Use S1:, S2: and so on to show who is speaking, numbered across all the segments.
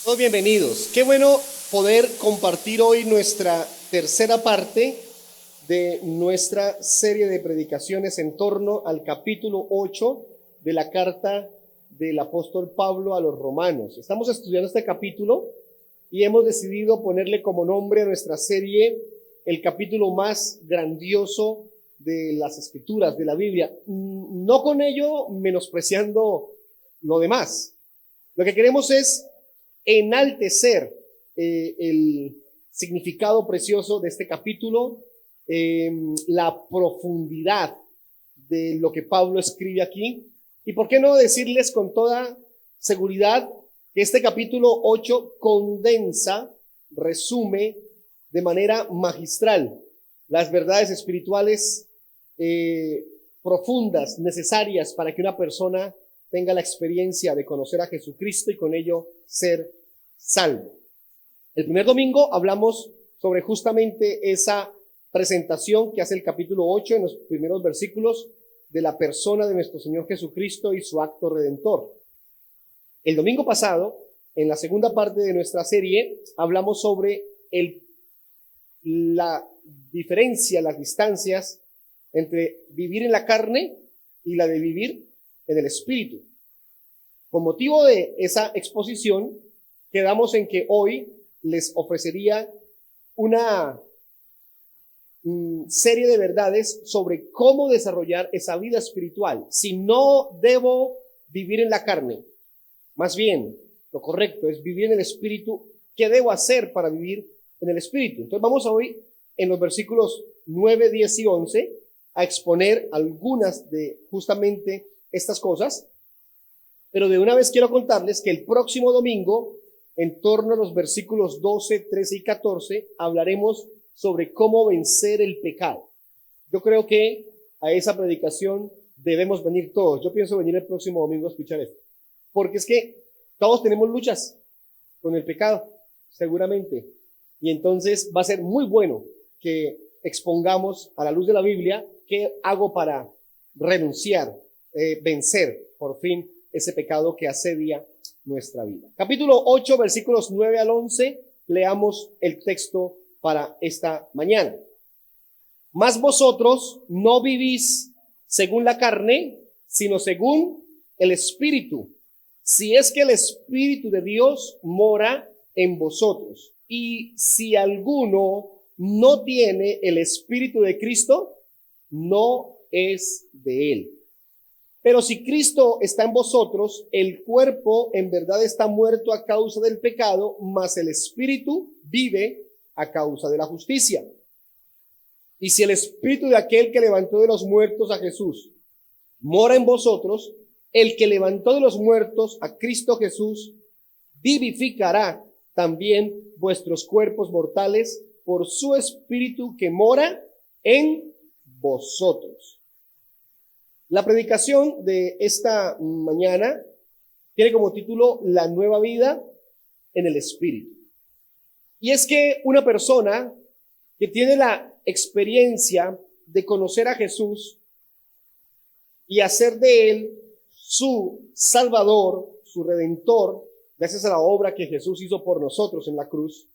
S1: Todos bienvenidos. Qué bueno poder compartir hoy nuestra tercera parte de nuestra serie de predicaciones en torno al capítulo 8 de la carta del apóstol Pablo a los romanos. Estamos estudiando este capítulo y hemos decidido ponerle como nombre a nuestra serie el capítulo más grandioso de las escrituras, de la Biblia. No con ello menospreciando lo demás. Lo que queremos es enaltecer el significado precioso de este capítulo, la profundidad de lo que Pablo escribe aquí, y por qué no decirles con toda seguridad que este capítulo 8 condensa, resume de manera magistral las verdades espirituales profundas, necesarias para que una persona tenga la experiencia de conocer a Jesucristo y con ello ser salvo. El primer domingo hablamos sobre justamente esa presentación que hace el capítulo 8 en los primeros versículos de la persona de nuestro Señor Jesucristo y su acto redentor. El domingo pasado, en la segunda parte de nuestra serie, hablamos sobre la diferencia, las distancias entre vivir en la carne y la de vivir en el espíritu. Con motivo de esa exposición, quedamos en que hoy les ofrecería una serie de verdades sobre cómo desarrollar esa vida espiritual. Si no debo vivir en la carne, más bien lo correcto es vivir en el espíritu. ¿Qué debo hacer para vivir en el espíritu? Entonces vamos hoy en los versículos 9, 10 y 11 a exponer algunas de justamente estas cosas, pero de una vez quiero contarles que el próximo domingo, en torno a los versículos 12, 13 y 14, hablaremos sobre cómo vencer el pecado. Yo creo que a esa predicación debemos venir todos. Yo pienso venir el próximo domingo a escuchar esto, porque es que todos tenemos luchas con el pecado, seguramente, y entonces va a ser muy bueno que expongamos a la luz de la Biblia qué hago para renunciar, vencer por fin ese pecado que asedia nuestra vida. Capítulo 8, versículos 9 al 11, leamos el texto para esta mañana. Mas vosotros no vivís según la carne, sino según el Espíritu, si es que el Espíritu de Dios mora en vosotros. Y si alguno no tiene el Espíritu de Cristo, no es de él. Pero si Cristo está en vosotros, el cuerpo en verdad está muerto a causa del pecado, mas el Espíritu vive a causa de la justicia. Y si el Espíritu de aquel que levantó de los muertos a Jesús mora en vosotros, el que levantó de los muertos a Cristo Jesús vivificará también vuestros cuerpos mortales por su Espíritu que mora en vosotros. La predicación de esta mañana tiene como título La nueva vida en el Espíritu. Y es que una persona que tiene la experiencia de conocer a Jesús y hacer de él su Salvador, su Redentor, gracias a la obra que Jesús hizo por nosotros en la cruz,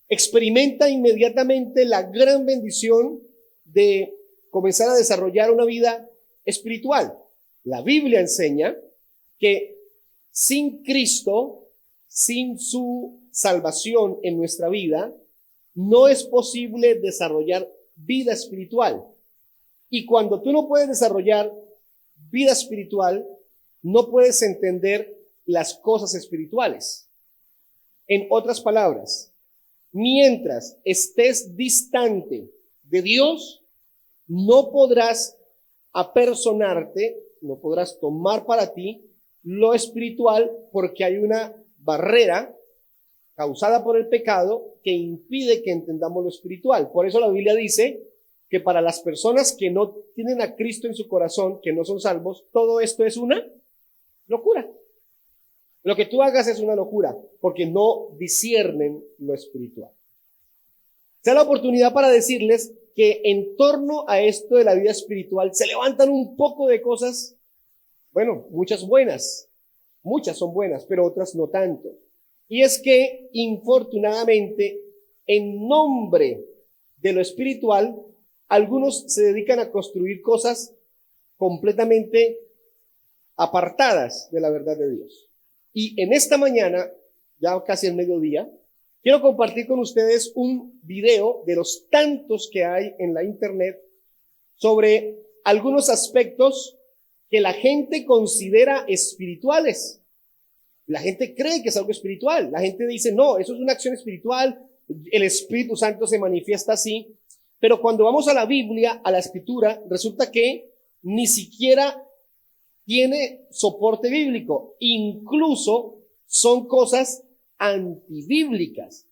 S1: experimenta inmediatamente la gran bendición de comenzar a desarrollar una vida espiritual. La Biblia enseña que sin Cristo, sin su salvación en nuestra vida, no es posible desarrollar vida espiritual. Y cuando tú no puedes desarrollar vida espiritual, no puedes entender las cosas espirituales. En otras palabras, mientras estés distante de Dios, no podrás apersonarte, no podrás tomar para ti lo espiritual, porque hay una barrera causada por el pecado que impide que entendamos lo espiritual. Por eso la Biblia dice que para las personas que no tienen a Cristo en su corazón, que no son salvos, todo esto es una locura. Lo que tú hagas es una locura, porque no disciernen lo espiritual. Sea la oportunidad para decirles que en torno a esto de la vida espiritual se levantan un poco de cosas, bueno, muchas buenas, muchas son buenas, pero otras no tanto. Y es que, infortunadamente, en nombre de lo espiritual, algunos se dedican a construir cosas completamente apartadas de la verdad de Dios. Y en esta mañana, ya casi al mediodía, quiero compartir con ustedes un video de los tantos que hay en la internet sobre algunos aspectos que la gente considera espirituales. La gente cree que es algo espiritual. La gente dice, no, eso es una acción espiritual, el Espíritu Santo se manifiesta así. Pero cuando vamos a la Biblia, a la Escritura, resulta que ni siquiera tiene soporte bíblico. Incluso son cosas antibíblicas.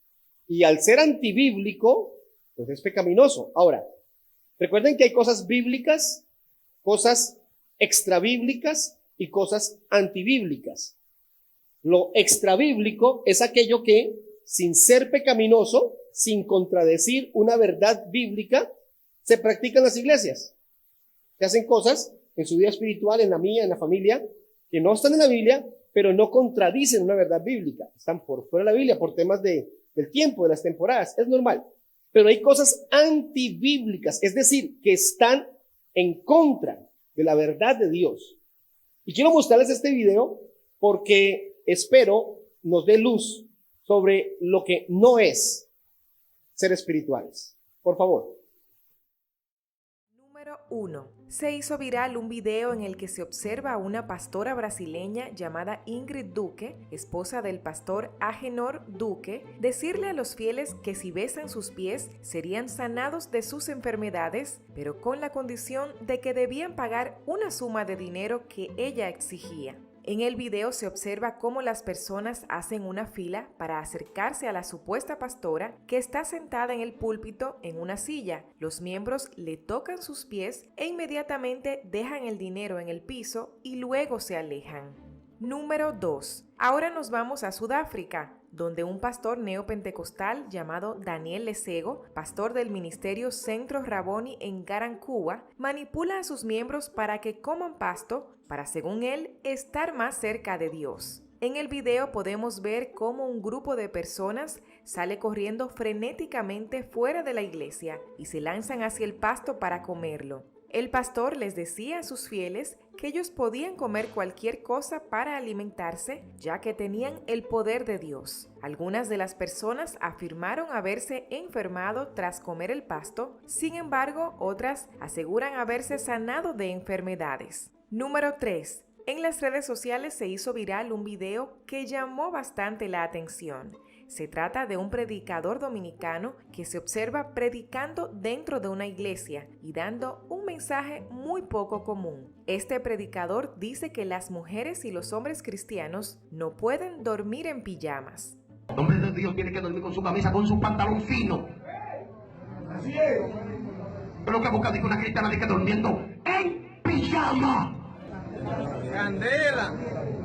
S1: Y al ser antibíblico, pues es pecaminoso. Ahora, recuerden que hay cosas bíblicas, cosas extrabíblicas y cosas antibíblicas. Lo extrabíblico es aquello que, sin ser pecaminoso, sin contradecir una verdad bíblica, se practica en las iglesias. Se hacen cosas en su vida espiritual, en la mía, en la familia, que no están en la Biblia, pero no contradicen una verdad bíblica. Están por fuera de la Biblia, por temas del tiempo, de las temporadas. Es normal. Pero hay cosas antibíblicas, es decir, que están en contra de la verdad de Dios. Y quiero mostrarles este video porque espero nos dé luz sobre lo que no es ser espirituales. Por favor.
S2: Número 1. Se hizo viral un video en el que se observa a una pastora brasileña llamada Ingrid Duque, esposa del pastor Agenor Duque, decirle a los fieles que si besan sus pies serían sanados de sus enfermedades, pero con la condición de que debían pagar una suma de dinero que ella exigía. En el video se observa cómo las personas hacen una fila para acercarse a la supuesta pastora que está sentada en el púlpito en una silla. Los miembros le tocan sus pies e inmediatamente dejan el dinero en el piso y luego se alejan. Número 2. Ahora nos vamos a Sudáfrica, donde un pastor neopentecostal llamado Daniel Lesego, pastor del ministerio Centro Raboni en Garankuwa, manipula a sus miembros para que coman pasto para, según él, estar más cerca de Dios. En el video podemos ver cómo un grupo de personas sale corriendo frenéticamente fuera de la iglesia y se lanzan hacia el pasto para comerlo. El pastor les decía a sus fieles que ellos podían comer cualquier cosa para alimentarse, ya que tenían el poder de Dios. Algunas de las personas afirmaron haberse enfermado tras comer el pasto, sin embargo, otras aseguran haberse sanado de enfermedades. Número 3. En las redes sociales se hizo viral un video que llamó bastante la atención. Se trata de un predicador dominicano que se observa predicando dentro de una iglesia y dando un mensaje muy poco común. Este predicador dice que las mujeres y los hombres cristianos no pueden dormir en pijamas.
S3: El hombre de Dios tiene que dormir con su camisa, con su pantalón fino. Así es. Pero que busca una cristiana de que durmiendo en pijama. Candela.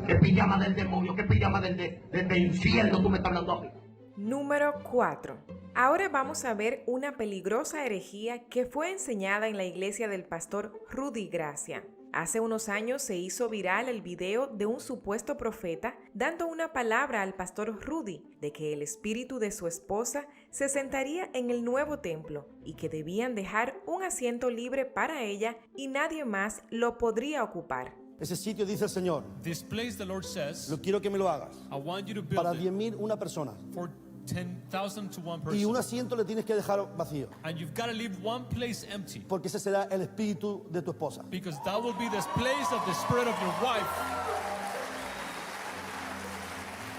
S3: ¿Qué pijama del demonio? ¿Qué pijama del infierno tú me estás hablando a mí?
S2: Número 4. Ahora vamos a ver una peligrosa herejía que fue enseñada en la iglesia del pastor Rudy Gracia. Hace unos años se hizo viral el video de un supuesto profeta dando una palabra al pastor Rudy de que el espíritu de su esposa se sentaría en el nuevo templo y que debían dejar un asiento libre para ella y nadie más lo podría ocupar.
S4: Ese sitio, dice el Señor,
S5: This place, the Lord says,
S4: lo quiero que me lo hagas.
S5: I want you to build
S4: Para
S5: it
S4: 10,000 una persona.
S5: for 10,000 to one
S4: Y un
S5: person.
S4: asiento le tienes que dejar vacío.
S5: And you've got to leave one place empty,
S4: Porque ese será el espíritu de tu esposa.
S5: because that will be the place of the spirit of your wife.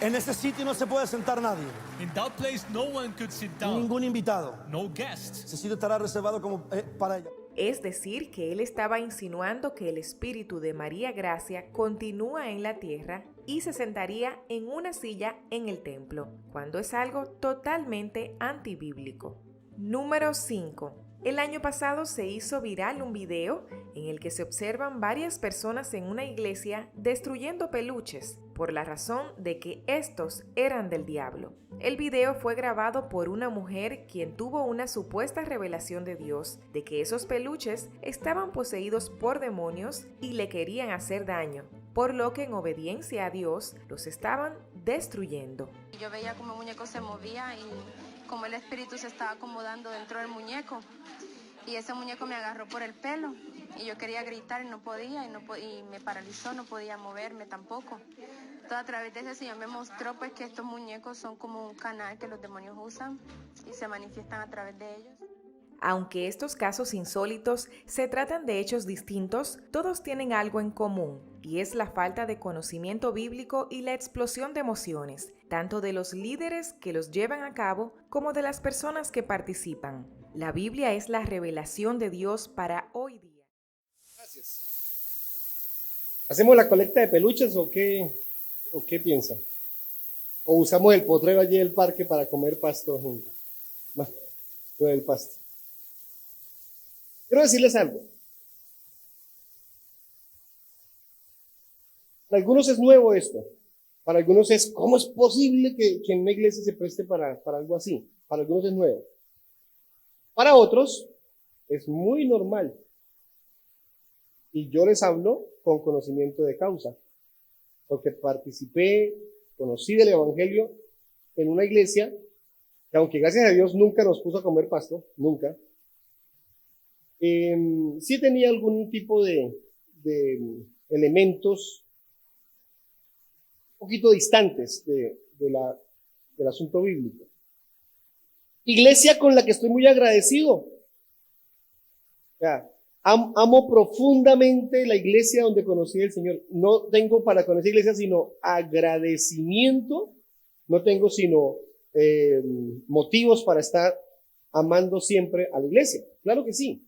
S4: En ese sitio no se puede sentar nadie.
S5: In that place, no one could sit down.
S4: Ningún invitado.
S5: No guests.
S4: Ese sitio estará reservado como para ella.
S2: Es decir, que él estaba insinuando que el espíritu de María Gracia continúa en la tierra y se sentaría en una silla en el templo, cuando es algo totalmente antibíblico. Número 5. El año pasado se hizo viral un video en el que se observan varias personas en una iglesia destruyendo peluches por la razón de que estos eran del diablo. El video fue grabado por una mujer quien tuvo una supuesta revelación de Dios de que esos peluches estaban poseídos por demonios y le querían hacer daño, por lo que en obediencia a Dios los estaban destruyendo.
S6: yo veía como el muñeco se movía y como el espíritu se estaba acomodando dentro del muñeco. Y ese muñeco me agarró por el pelo y yo quería gritar y no podía y me paralizó, no podía moverme tampoco. Todo a través de ese Señor me mostró pues que estos muñecos son como un canal que los demonios usan y se manifiestan a través de ellos.
S2: Aunque estos casos insólitos se tratan de hechos distintos, todos tienen algo en común, y es la falta de conocimiento bíblico y la explosión de emociones, tanto de los líderes que los llevan a cabo como de las personas que participan. La Biblia es la revelación de Dios para hoy día.
S1: Gracias. ¿Hacemos la colecta de peluches o qué piensan? ¿O usamos el potrero allí del parque para comer pasto juntos? Lo del pasto. Quiero decirles algo. Para algunos es nuevo esto. Para algunos es, ¿cómo es posible que en una iglesia se preste para algo así? Para algunos es nuevo. Para otros es muy normal. Y yo les hablo con conocimiento de causa. Porque conocí del Evangelio en una iglesia que, aunque gracias a Dios nunca nos puso a comer pasto, nunca, sí tenía algún tipo de elementos un poquito distantes del asunto bíblico. Iglesia con la que estoy muy agradecido. O sea, amo profundamente la iglesia donde conocí al Señor. No tengo para conocer iglesia sino agradecimiento. No tengo sino motivos para estar amando siempre a la iglesia. Claro que sí.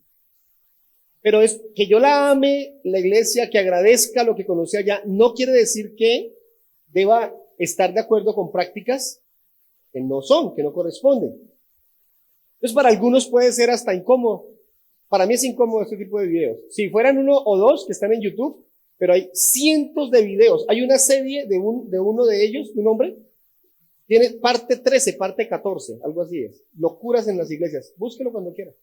S1: Pero es que yo la ame, la iglesia, que agradezca lo que conocí allá, no quiere decir que deba estar de acuerdo con prácticas que no corresponden. Entonces, para algunos puede ser hasta incómodo. Para mí es incómodo este tipo de videos. Si fueran uno o dos que están en YouTube, pero hay cientos de videos. Hay una serie de uno de ellos, de un hombre, tiene parte 13, parte 14, algo así es. Locuras en las iglesias. Búsquelo cuando quiera.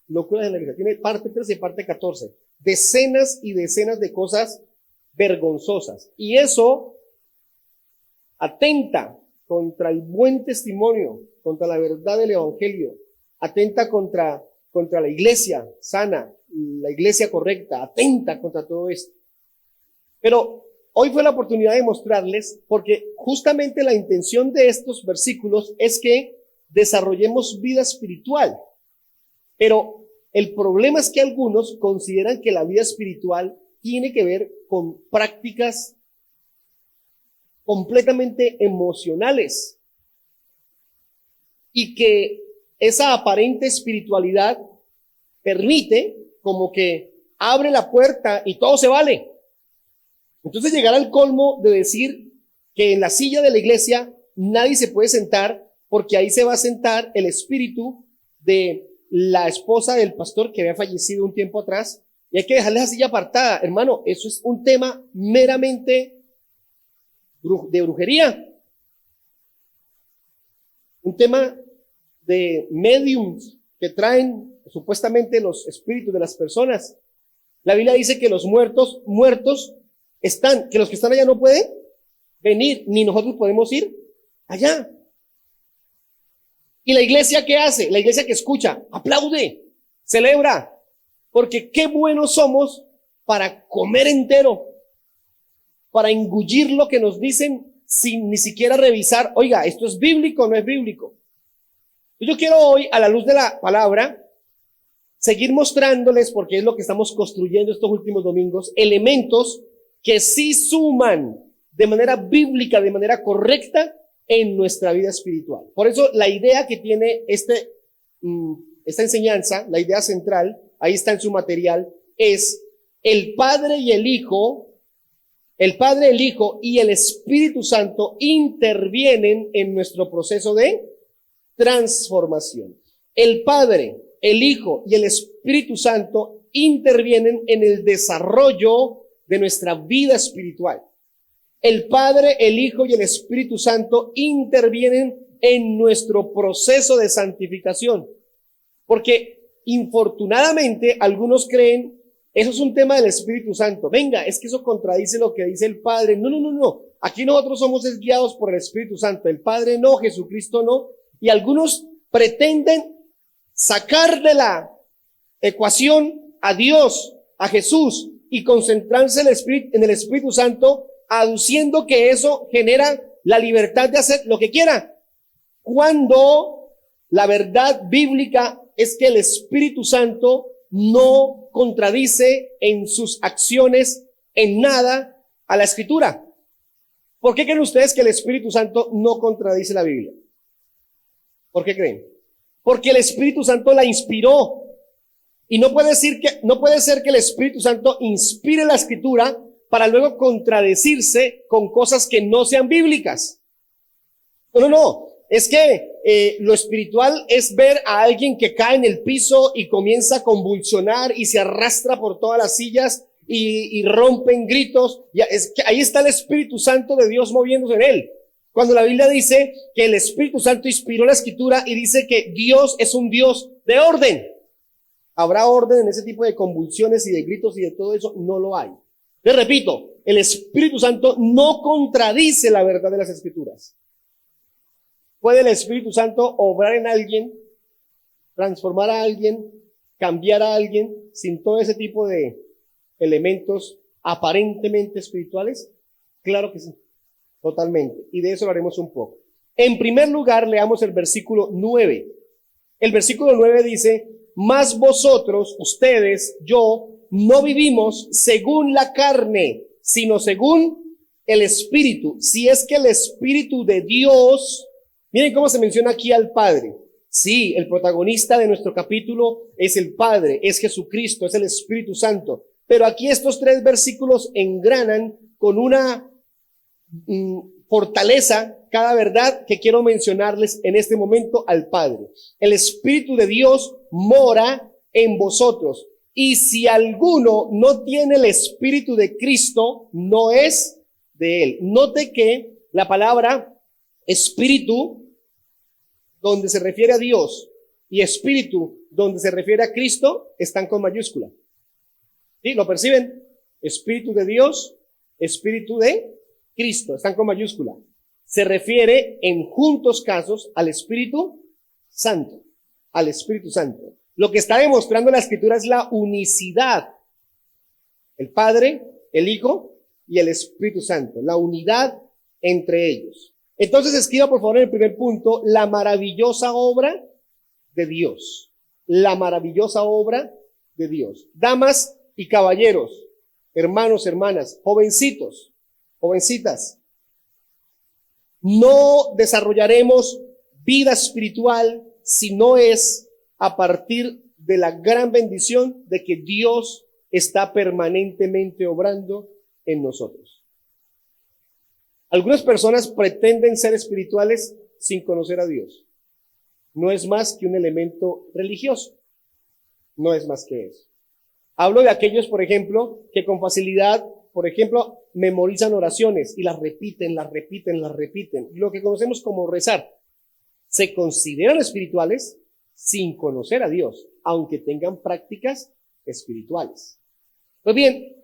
S1: Locuras en la iglesia. Tiene parte 13 y parte 14. Decenas y decenas de cosas vergonzosas. Y eso atenta contra el buen testimonio, contra la verdad del evangelio. Atenta contra la iglesia sana, la iglesia correcta. Atenta contra todo esto. Pero hoy fue la oportunidad de mostrarles, porque justamente la intención de estos versículos es que desarrollemos vida espiritual. Pero el problema es que algunos consideran que la vida espiritual tiene que ver con prácticas completamente emocionales y que esa aparente espiritualidad permite como que abre la puerta y todo se vale. Entonces llegar al colmo de decir que en la silla de la iglesia nadie se puede sentar porque ahí se va a sentar el espíritu de la esposa del pastor que había fallecido un tiempo atrás y hay que dejarle esa silla apartada. Hermano, eso es un tema meramente de brujería. Un tema de mediums que traen supuestamente los espíritus de las personas. La Biblia dice que los muertos están, que los que están allá no pueden venir, ni nosotros podemos ir allá. ¿Y la iglesia qué hace? La iglesia que escucha, aplaude, celebra, porque qué buenos somos para comer entero, para engullir lo que nos dicen sin ni siquiera revisar, oiga, ¿esto es bíblico o no es bíblico? Yo quiero hoy, a la luz de la palabra, seguir mostrándoles, porque es lo que estamos construyendo estos últimos domingos, elementos que sí suman de manera bíblica, de manera correcta, en nuestra vida espiritual. Por eso la idea que tiene esta enseñanza, la idea central, ahí está en su material, es el Padre y el Hijo y el Espíritu Santo intervienen en nuestro proceso de transformación. El Padre, el Hijo y el Espíritu Santo intervienen en el desarrollo de nuestra vida espiritual. El Padre, el Hijo y el Espíritu Santo intervienen en nuestro proceso de santificación. Porque, infortunadamente, algunos creen, eso es un tema del Espíritu Santo. Venga, es que eso contradice lo que dice el Padre. No. Aquí nosotros somos guiados por el Espíritu Santo. El Padre no, Jesucristo no. Y algunos pretenden sacar de la ecuación a Dios, a Jesús, y concentrarse en el Espíritu Santo, aduciendo que eso genera la libertad de hacer lo que quiera. Cuando la verdad bíblica es que el Espíritu Santo no contradice en sus acciones en nada a la Escritura. ¿Por qué creen ustedes que el Espíritu Santo no contradice la Biblia? ¿Por qué creen? Porque el Espíritu Santo la inspiró. Y no puede ser que el Espíritu Santo inspire la Escritura para luego contradecirse con cosas que no sean bíblicas. No. Es que lo espiritual es ver a alguien que cae en el piso y comienza a convulsionar y se arrastra por todas las sillas y rompe en gritos. Es que ahí está el Espíritu Santo de Dios moviéndose en él. Cuando la Biblia dice que el Espíritu Santo inspiró la Escritura y dice que Dios es un Dios de orden. ¿Habrá orden en ese tipo de convulsiones y de gritos y de todo eso? No lo hay. Les repito, el Espíritu Santo no contradice la verdad de las Escrituras. ¿Puede el Espíritu Santo obrar en alguien, transformar a alguien, cambiar a alguien sin todo ese tipo de elementos aparentemente espirituales? Claro que sí, totalmente. Y de eso lo haremos un poco. En primer lugar, leamos el versículo 9. El versículo 9 dice: mas vosotros, ustedes, yo, no vivimos según la carne, sino según el Espíritu. Si es que el Espíritu de Dios, miren cómo se menciona aquí al Padre. Sí, el protagonista de nuestro capítulo es el Padre, es Jesucristo, es el Espíritu Santo. Pero aquí estos 3 versículos engranan con una fortaleza cada verdad que quiero mencionarles en este momento al Padre. El Espíritu de Dios mora en vosotros. Y si alguno no tiene el Espíritu de Cristo, no es de él. Note que la palabra Espíritu, donde se refiere a Dios, y Espíritu, donde se refiere a Cristo, están con mayúscula. ¿Sí? ¿Lo perciben? Espíritu de Dios, Espíritu de Cristo, están con mayúscula. Se refiere en juntos casos al Espíritu Santo, al Espíritu Santo. Lo que está demostrando la Escritura es la unicidad. El Padre, el Hijo y el Espíritu Santo, la unidad entre ellos. Entonces escriba por favor en el primer punto, la maravillosa obra de Dios. La maravillosa obra de Dios. Damas y caballeros, hermanos, hermanas, jovencitos, jovencitas, no desarrollaremos vida espiritual si no es a partir de la gran bendición de que Dios está permanentemente obrando en nosotros. Algunas personas pretenden ser espirituales sin conocer a Dios. No es más que un elemento religioso. No es más que eso. Hablo de aquellos, por ejemplo, que con facilidad, por ejemplo, memorizan oraciones y las repiten. Lo que conocemos como rezar. Se consideran espirituales sin conocer a Dios, aunque tengan prácticas espirituales. Pues bien,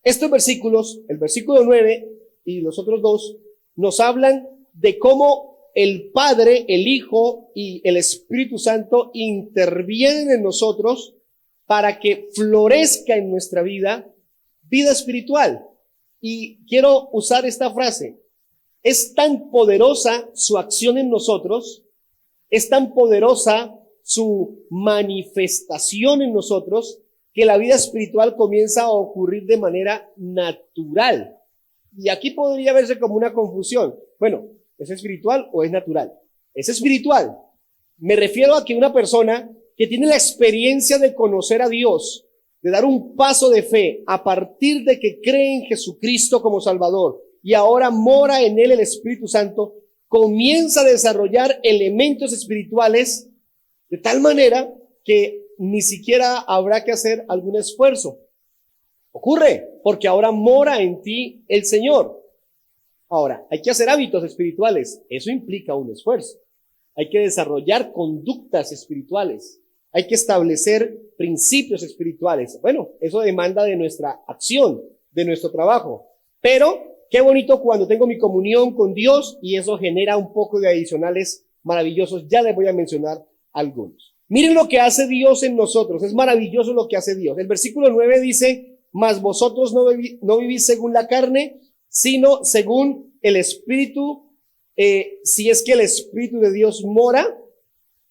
S1: estos versículos, el versículo 9 y los otros 2, nos hablan de cómo el Padre, el Hijo y el Espíritu Santo intervienen en nosotros para que florezca en nuestra vida espiritual. Y quiero usar esta frase. Es tan poderosa su acción en nosotros, es tan poderosa su manifestación en nosotros, que la vida espiritual comienza a ocurrir de manera natural. Y aquí podría verse como una confusión. Bueno, ¿es espiritual o es natural? Es espiritual. Me refiero a que una persona que tiene la experiencia de conocer a Dios, de dar un paso de fe a partir de que cree en Jesucristo como Salvador y ahora mora en él el Espíritu Santo, comienza a desarrollar elementos espirituales de tal manera que ni siquiera habrá que hacer algún esfuerzo. Ocurre porque ahora mora en ti el Señor. Ahora, hay que hacer hábitos espirituales. Eso implica un esfuerzo. Hay que desarrollar conductas espirituales. Hay que establecer principios espirituales. Bueno, eso demanda de nuestra acción, de nuestro trabajo. Pero qué bonito cuando tengo mi comunión con Dios y eso genera un poco de adicionales maravillosos. Ya les voy a mencionar algunos. Miren lo que hace Dios en nosotros. Es maravilloso lo que hace Dios. El versículo 9 dice, mas vosotros no vivís según la carne, sino según el Espíritu, si es que el Espíritu de Dios mora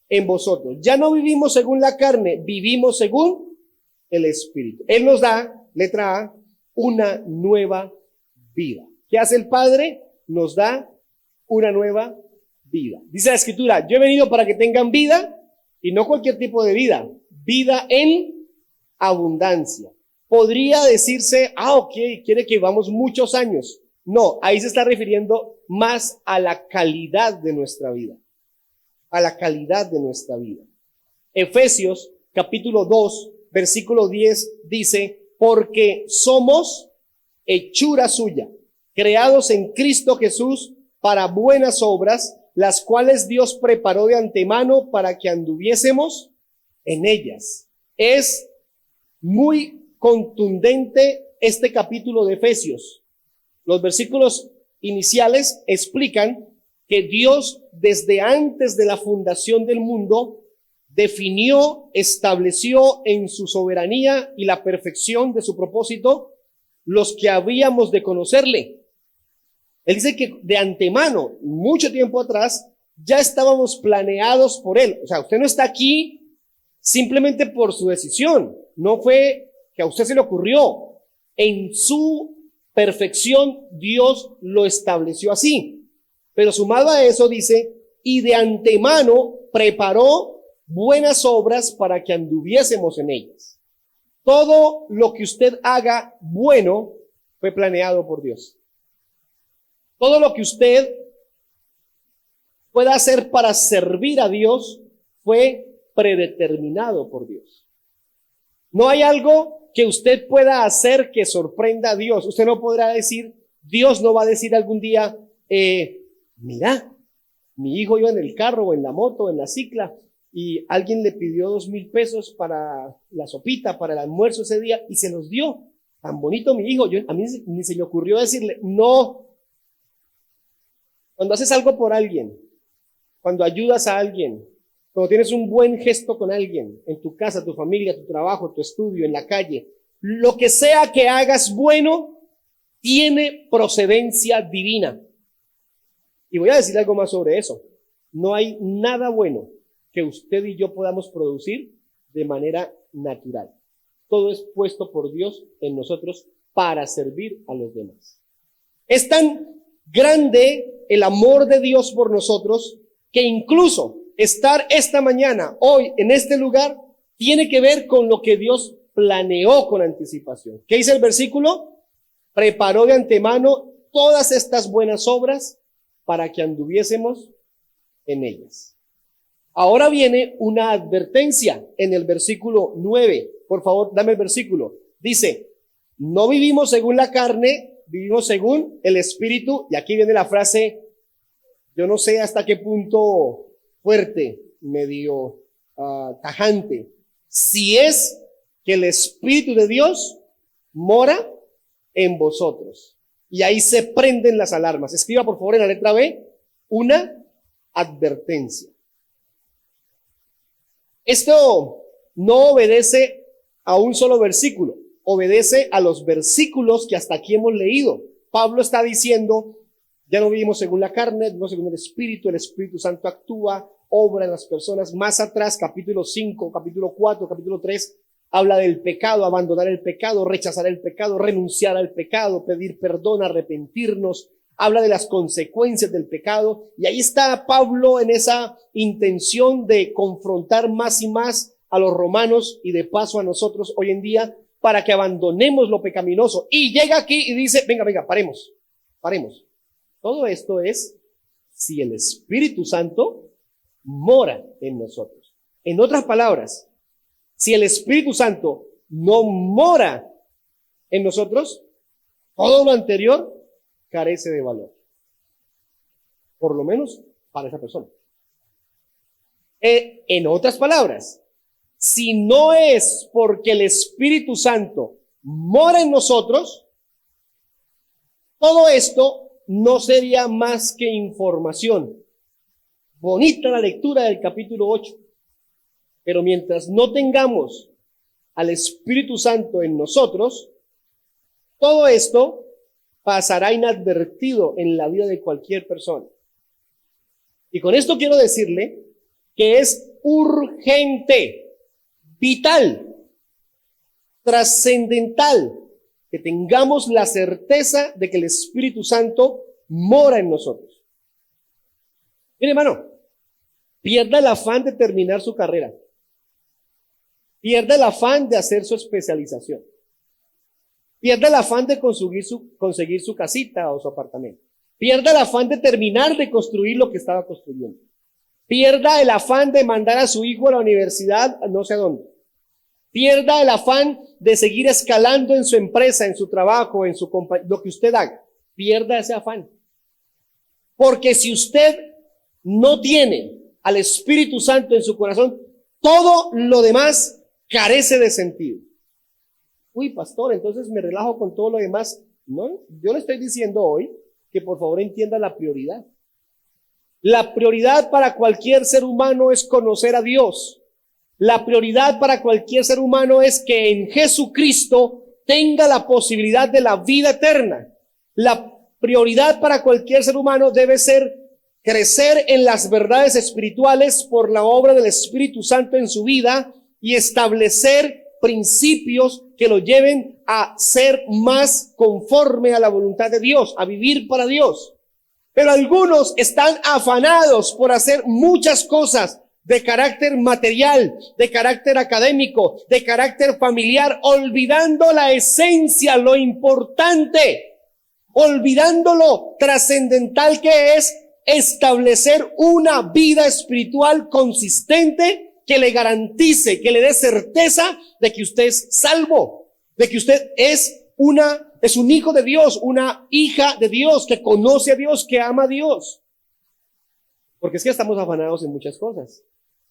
S1: en vosotros. Ya no vivimos según la carne, vivimos según el Espíritu. Él nos da, letra A, una nueva vida. ¿Qué hace el Padre? Nos da una nueva vida. Dice la Escritura, yo he venido para que tengan vida, y no cualquier tipo de vida, vida en abundancia. Podría decirse, ok, quiere que vivamos muchos años. No, ahí se está refiriendo más a la calidad de nuestra vida. A la calidad de nuestra vida. Efesios capítulo 2, versículo 10 dice, porque somos hechura suya, creados en Cristo Jesús para buenas obras, las cuales Dios preparó de antemano para que anduviésemos en ellas. Es muy contundente este capítulo de Efesios. Los versículos iniciales explican que Dios, desde antes de la fundación del mundo, definió, estableció en su soberanía y la perfección de su propósito los que habíamos de conocerle. Él dice que de antemano, mucho tiempo atrás, ya estábamos planeados por Él. O sea, usted no está aquí simplemente por su decisión. No fue que a usted se le ocurrió. En su perfección, Dios lo estableció así. Pero sumado a eso dice, y de antemano preparó buenas obras para que anduviésemos en ellas. Todo lo que usted haga bueno fue planeado por Dios. Todo lo que usted pueda hacer para servir a Dios fue predeterminado por Dios. No hay algo que usted pueda hacer que sorprenda a Dios. Usted no podrá decir, Dios no va a decir algún día, mira, mi hijo iba en el carro o en la moto o en la cicla y alguien le pidió 2,000 pesos para la sopita, para el almuerzo ese día y se los dio. Tan bonito mi hijo. A mí ni se me ocurrió decirle, no. Cuando haces algo por alguien, cuando ayudas a alguien, cuando tienes un buen gesto con alguien, en tu casa, tu familia, tu trabajo, tu estudio, en la calle, lo que sea que hagas bueno, tiene procedencia divina. Y voy a decir algo más sobre eso. No hay nada bueno que usted y yo podamos producir de manera natural. Todo es puesto por Dios en nosotros para servir a los demás. Es tan grande el amor de Dios por nosotros que incluso estar esta mañana, hoy, en este lugar, tiene que ver con lo que Dios planeó con anticipación. ¿Qué dice el versículo? Preparó de antemano todas estas buenas obras para que anduviésemos en ellas. Ahora viene una advertencia en el versículo 9. Por favor, dame el versículo. Dice, no vivimos según la carne, vivimos según el Espíritu. Y aquí viene la frase, yo no sé hasta qué punto fuerte, medio tajante. Si es que el Espíritu de Dios mora en vosotros. Y ahí se prenden las alarmas. Escriba por favor en la letra B, una advertencia. Esto no obedece a un solo versículo, obedece a los versículos que hasta aquí hemos leído. Pablo está diciendo, ya no vivimos según la carne, no según el Espíritu Santo actúa, obra en las personas. Más atrás, capítulo 5, capítulo 4, capítulo 3, habla del pecado, abandonar el pecado, rechazar el pecado, renunciar al pecado, pedir perdón, arrepentirnos. Habla de las consecuencias del pecado. Y ahí está Pablo en esa intención de confrontar más y más a los romanos y de paso a nosotros hoy en día para que abandonemos lo pecaminoso. Y llega aquí y dice, venga, paremos. Todo esto es si el Espíritu Santo mora en nosotros. En otras palabras, si el Espíritu Santo no mora en nosotros, todo lo anterior carece de valor. Por lo menos para esa persona. En otras palabras, si no es porque el Espíritu Santo mora en nosotros, Todo esto no sería más que información. Bonita la lectura del capítulo 8. Pero mientras no tengamos al Espíritu Santo en nosotros, todo esto pasará inadvertido en la vida de cualquier persona. Y con esto quiero decirle que es urgente, vital, trascendental, que tengamos la certeza de que el Espíritu Santo mora en nosotros. Mire, hermano, pierda el afán de terminar su carrera. Pierda el afán de hacer su especialización. Pierda el afán de conseguir su casita o su apartamento. Pierda el afán de terminar de construir lo que estaba construyendo. Pierda el afán de mandar a su hijo a la universidad, no sé a dónde. Pierda el afán de seguir escalando en su empresa, en su trabajo, en su lo que usted haga. Pierda ese afán. Porque si usted no tiene al Espíritu Santo en su corazón, todo lo demás carece de sentido. Uy, pastor, entonces me relajo con todo lo demás. No, yo le estoy diciendo hoy que por favor entienda la prioridad. La prioridad para cualquier ser humano es conocer a Dios. La prioridad para cualquier ser humano es que en Jesucristo tenga la posibilidad de la vida eterna. La prioridad para cualquier ser humano debe ser crecer en las verdades espirituales por la obra del Espíritu Santo en su vida y establecer principios que lo lleven a ser más conforme a la voluntad de Dios, a vivir para Dios. Pero algunos están afanados por hacer muchas cosas de carácter material, de carácter académico, de carácter familiar, olvidando la esencia, lo importante, olvidando lo trascendental que es establecer una vida espiritual consistente que le garantice, que le dé certeza de que usted es salvo, de que usted es un hijo de Dios, una hija de Dios, que conoce a Dios, que ama a Dios. Porque es que estamos afanados en muchas cosas.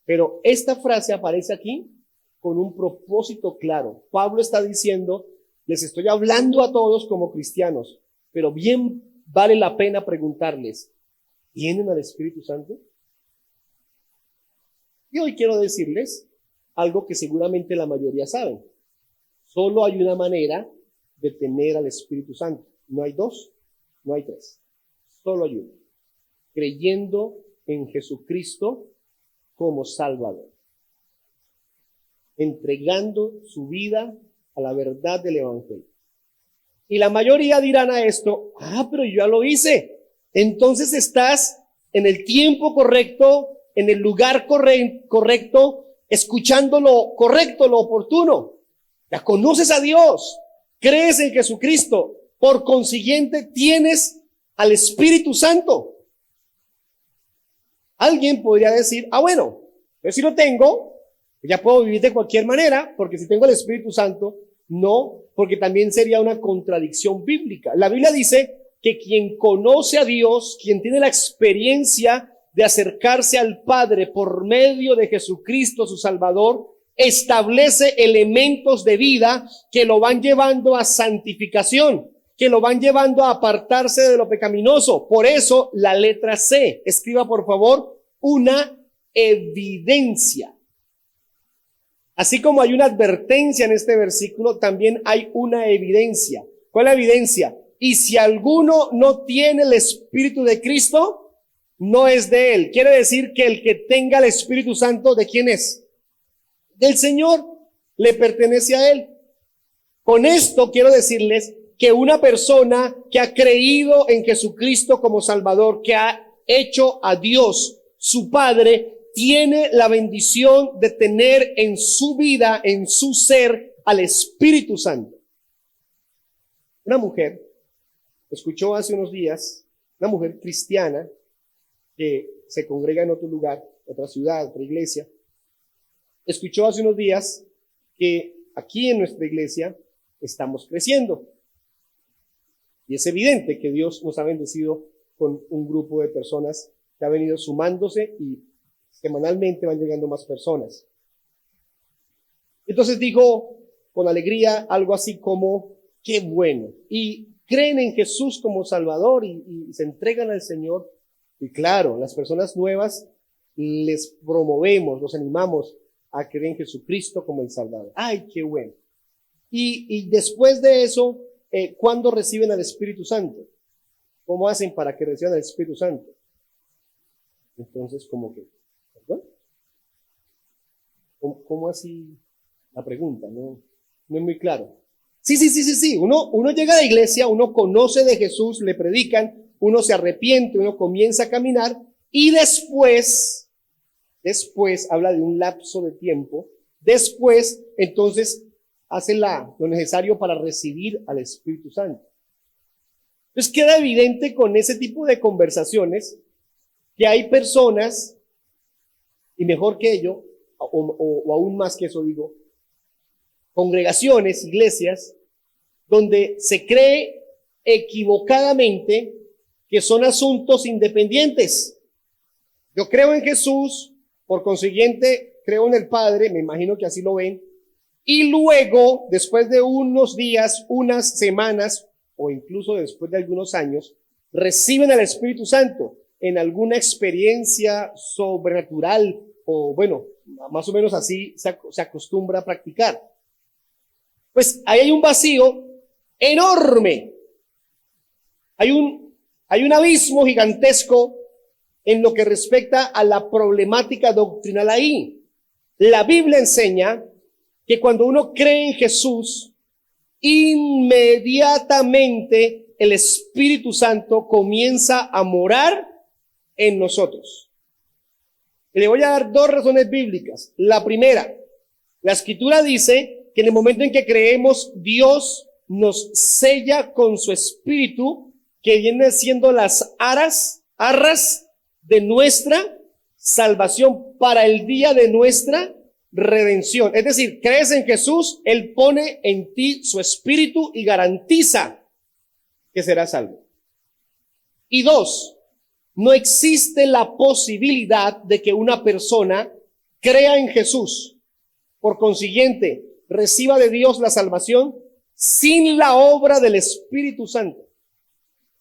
S1: Pero esta frase aparece aquí con un propósito claro. Pablo está diciendo, les estoy hablando a todos como cristianos, pero bien vale la pena preguntarles, ¿tienen al Espíritu Santo? Y hoy quiero decirles algo que seguramente la mayoría saben. Solo hay una manera de tener al Espíritu Santo. No hay dos, no hay tres. Solo hay uno. Creyendo en Jesucristo como Salvador. Entregando su vida a la verdad del Evangelio. Y la mayoría dirán a esto, pero yo ya lo hice. Entonces estás en el tiempo correcto, en el lugar correcto, escuchando lo correcto, lo oportuno. Ya conoces a Dios, crees en Jesucristo, por consiguiente tienes al Espíritu Santo. Alguien podría decir, bueno, yo si lo tengo, ya puedo vivir de cualquier manera, porque si tengo el Espíritu Santo, no, porque también sería una contradicción bíblica. La Biblia dice que quien conoce a Dios, quien tiene la experiencia de acercarse al Padre por medio de Jesucristo, su Salvador, establece elementos de vida que lo van llevando a santificación, que lo van llevando a apartarse de lo pecaminoso. Por eso la letra C, escriba por favor, una evidencia. Así como hay una advertencia en este versículo, también hay una evidencia. ¿Cuál es la evidencia? Y si alguno no tiene el Espíritu de Cristo, no es de él. Quiere decir que el que tenga el Espíritu Santo, ¿de quién es? Del Señor, le pertenece a él. Con esto quiero decirles que una persona que ha creído en Jesucristo como Salvador, que ha hecho a Dios su Padre, tiene la bendición de tener en su vida, en su ser, al Espíritu Santo. Una mujer escuchó hace unos días, una mujer cristiana que se congrega en otro lugar, otra ciudad, otra iglesia, escuchó hace unos días que aquí en nuestra iglesia estamos creciendo. Y es evidente que Dios nos ha bendecido con un grupo de personas que ha venido sumándose y semanalmente van llegando más personas. Entonces dijo con alegría algo así como, qué bueno. Y creen en Jesús como Salvador y se entregan al Señor. Y claro, las personas nuevas les promovemos, los animamos a creer en Jesucristo como el Salvador. ¡Ay, qué bueno! Y después de eso, ¿cuándo reciben al Espíritu Santo? ¿Cómo hacen para que reciban al Espíritu Santo? Entonces, ¿cómo que? ¿Perdón? ¿Cómo así la pregunta? No es muy claro. Sí. Uno llega a la iglesia, uno conoce de Jesús, le predican, uno se arrepiente, uno comienza a caminar y después habla de un lapso de tiempo. Después, entonces, hace lo necesario para recibir al Espíritu Santo. Entonces queda evidente con ese tipo de conversaciones que hay personas, y mejor que ello, o aún más que eso digo, congregaciones, iglesias, donde se cree equivocadamente que son asuntos independientes. Yo creo en Jesús, por consiguiente, creo en el Padre, me imagino que así lo ven, y luego, después de unos días, unas semanas, o incluso después de algunos años, reciben al Espíritu Santo en alguna experiencia sobrenatural, o bueno, más o menos así se acostumbra a practicar. Pues ahí hay un vacío enorme. Hay un abismo gigantesco en lo que respecta a la problemática doctrinal ahí. La Biblia enseña que cuando uno cree en Jesús, inmediatamente el Espíritu Santo comienza a morar en nosotros. Y le voy a dar 2 razones bíblicas. La primera, la Escritura dice que en el momento en que creemos, Dios nos sella con su Espíritu, que viene siendo las arras de nuestra salvación para el día de nuestra redención. Es decir, crees en Jesús, Él pone en ti su Espíritu y garantiza que serás salvo. Y 2, no existe la posibilidad de que una persona crea en Jesús, por consiguiente, reciba de Dios la salvación sin la obra del Espíritu Santo.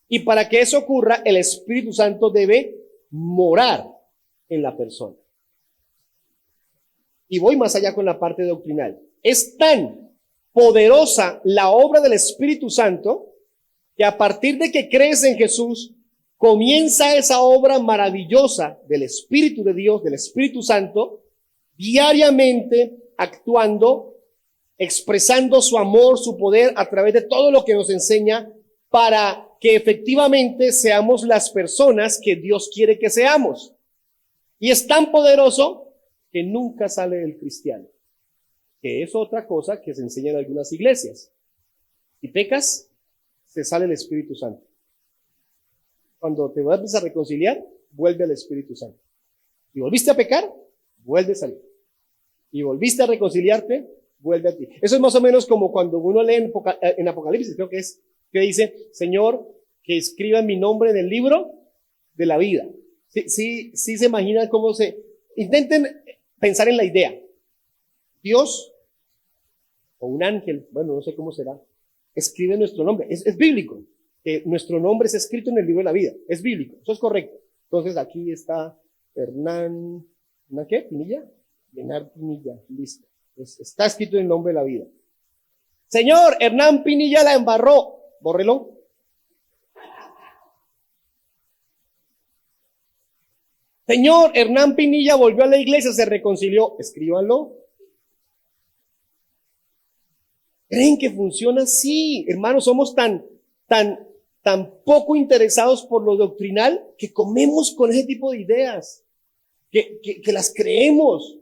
S1: Y para que eso ocurra, el Espíritu Santo debe morar en la persona. Y voy más allá con la parte doctrinal. Es tan poderosa la obra del Espíritu Santo que a partir de que crees en Jesús, comienza esa obra maravillosa del Espíritu de Dios, del Espíritu Santo, diariamente actuando, expresando su amor, su poder a través de todo lo que nos enseña para que efectivamente seamos las personas que Dios quiere que seamos. Y es tan poderoso que nunca sale del cristiano, que es otra cosa que se enseña en algunas iglesias. Si pecas, se sale el Espíritu Santo. Cuando te vuelves a reconciliar, vuelve al Espíritu Santo. Si volviste a pecar, vuelve a salir. Y volviste a reconciliarte, vuelve a ti. Eso es más o menos como cuando uno lee en Apocalipsis, creo que es, que dice, Señor, que escriba mi nombre en el libro de la vida. Sí se imaginan cómo intenten pensar en la idea. Dios, o un ángel, bueno, no sé cómo será, escribe nuestro nombre. Es bíblico. Nuestro nombre es escrito en el libro de la vida. Es bíblico. Eso es correcto. Entonces aquí está Hernán ¿qué? ¿Pinilla? Hernán Pinilla. Listo. Está escrito en el nombre de la vida. Señor, Hernán Pinilla la embarró. Bórrelo. Señor, Hernán Pinilla volvió a la iglesia, se reconcilió. Escríbanlo. ¿Creen que funciona así? Hermanos, somos tan poco interesados por lo doctrinal que comemos con ese tipo de ideas, que las creemos.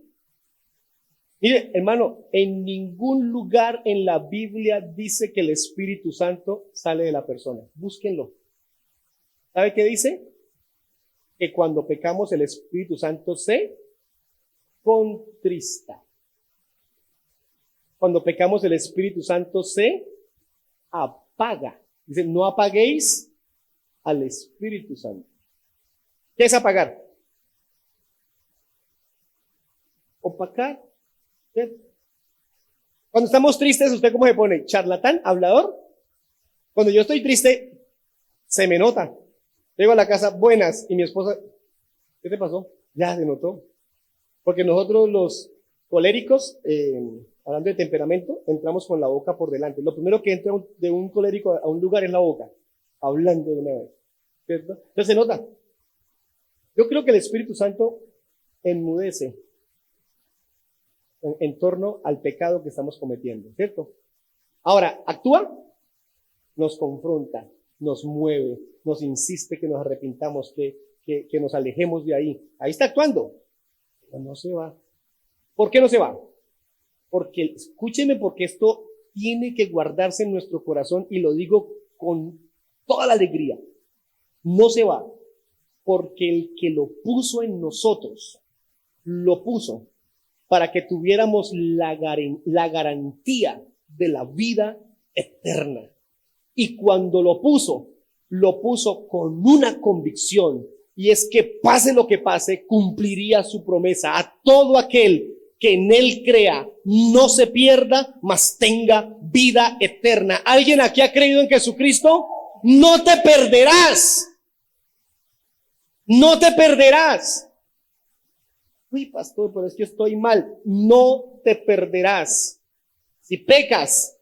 S1: Mire, hermano, en ningún lugar en la Biblia dice que el Espíritu Santo sale de la persona. Búsquenlo. ¿Sabe qué dice? Que cuando pecamos el Espíritu Santo se contrista. Cuando pecamos el Espíritu Santo se apaga. Dice, no apaguéis al Espíritu Santo. ¿Qué es apagar? Opacar. ¿Sí? Cuando estamos tristes, ¿usted cómo se pone? ¿Charlatán? ¿Hablador? Cuando yo estoy triste, se me nota. Llego a la casa, buenas, y mi esposa, ¿qué te pasó? Ya se notó. Porque nosotros los coléricos, hablando de temperamento, entramos con la boca por delante. Lo primero que entra de un colérico a un lugar es la boca, hablando de una vez. ¿Cierto? Entonces se nota. Yo creo que el Espíritu Santo enmudece en torno al pecado que estamos cometiendo, ¿cierto? Ahora, actúa, nos confronta, nos mueve, nos insiste que nos arrepintamos, que nos alejemos de ahí. Ahí está actuando, pero no se va. ¿Por qué no se va? Porque, escúcheme, porque esto tiene que guardarse en nuestro corazón y lo digo con toda la alegría. No se va, porque el que lo puso en nosotros, lo puso para que tuviéramos la garantía de la vida eterna. Y cuando lo puso con una convicción, y es que pase lo que pase, cumpliría su promesa a todo aquel que en él crea, no se pierda, mas tenga vida eterna. ¿Alguien aquí ha creído en Jesucristo? No te perderás. No te perderás. Uy, pastor, pero es que estoy mal. No te perderás. Si pecas,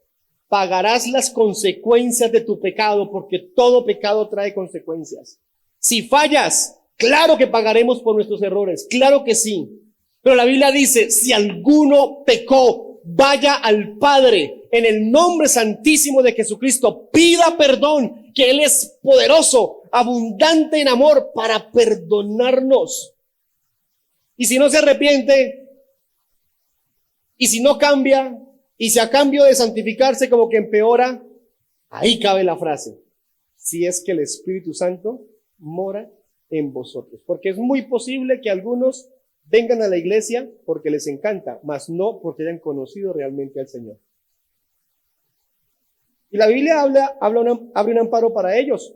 S1: pagarás las consecuencias de tu pecado, porque todo pecado trae consecuencias. Si fallas, claro que pagaremos por nuestros errores, claro que sí. Pero la Biblia dice, si alguno pecó, vaya al Padre en el nombre santísimo de Jesucristo, pida perdón, que Él es poderoso, abundante en amor para perdonarnos. Y si no se arrepiente, y si no cambia, y si a cambio de santificarse como que empeora, ahí cabe la frase, si es que el Espíritu Santo mora en vosotros. Porque es muy posible que algunos vengan a la iglesia porque les encanta, mas no porque hayan conocido realmente al Señor. Y la Biblia abre un amparo para ellos.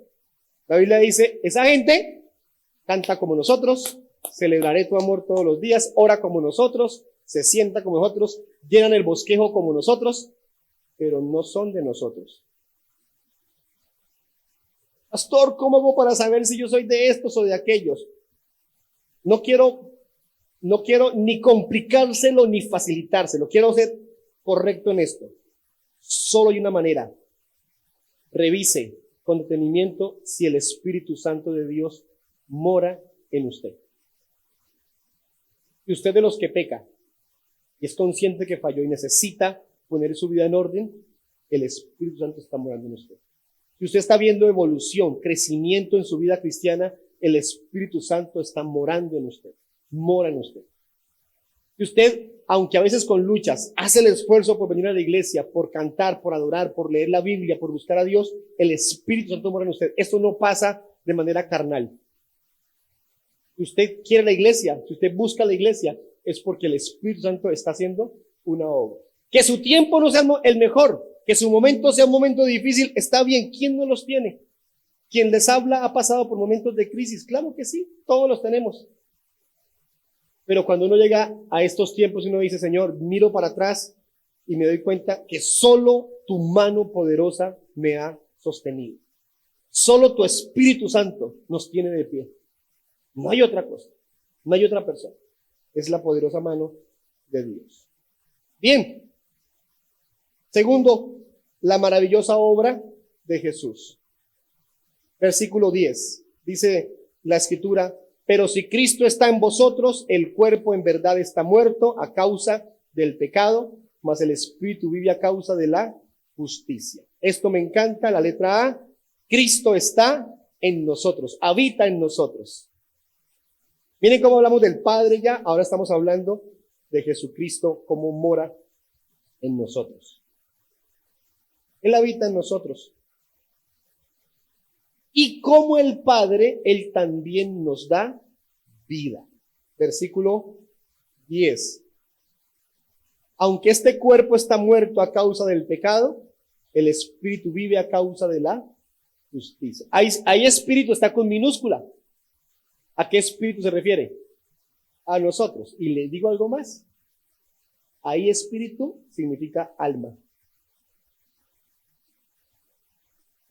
S1: La Biblia dice, esa gente canta como nosotros, celebraré tu amor todos los días, ora como nosotros, se sienta como nosotros, llenan el bosquejo como nosotros, pero no son de nosotros. Pastor, ¿cómo hago para saber si yo soy de estos o de aquellos? No quiero ni complicárselo ni facilitárselo. Quiero ser correcto en esto. Solo hay una manera. Revise con detenimiento si el Espíritu Santo de Dios mora en usted. Y usted de los que peca y es consciente que falló y necesita poner su vida en orden, el Espíritu Santo está morando en usted. Si usted está viendo evolución, crecimiento en su vida cristiana, el Espíritu Santo está morando en usted. Mora en usted. Y usted, aunque a veces con luchas, hace el esfuerzo por venir a la iglesia, por cantar, por adorar, por leer la Biblia, por buscar a Dios, el Espíritu Santo mora en usted. Esto no pasa de manera carnal. Si usted quiere la iglesia, si usted busca la iglesia, es porque el Espíritu Santo está haciendo una obra. Que su tiempo no sea el mejor, que su momento sea un momento difícil, está bien. ¿Quién no los tiene? Quien les habla ha pasado por momentos de crisis. Claro que sí, todos los tenemos. Pero cuando uno llega a estos tiempos y uno dice, Señor, miro para atrás y me doy cuenta que solo tu mano poderosa me ha sostenido. Solo tu Espíritu Santo nos tiene de pie. No hay otra cosa, no hay otra persona. Es la poderosa mano de Dios. Bien. Segundo, la maravillosa obra de Jesús. Versículo 10. Dice la Escritura, pero si Cristo está en vosotros, el cuerpo en verdad está muerto a causa del pecado, mas el Espíritu vive a causa de la justicia. Esto me encanta, la letra A. Cristo está en nosotros, habita en nosotros. Miren cómo hablamos del Padre ya, ahora estamos hablando de Jesucristo, cómo mora en nosotros. Él habita en nosotros. Y como el Padre, Él también nos da vida. Versículo 10. Aunque este cuerpo está muerto a causa del pecado, el Espíritu vive a causa de la justicia. Ahí Espíritu está con minúscula. ¿A qué Espíritu se refiere? A nosotros. Y le digo algo más. Ahí Espíritu significa alma.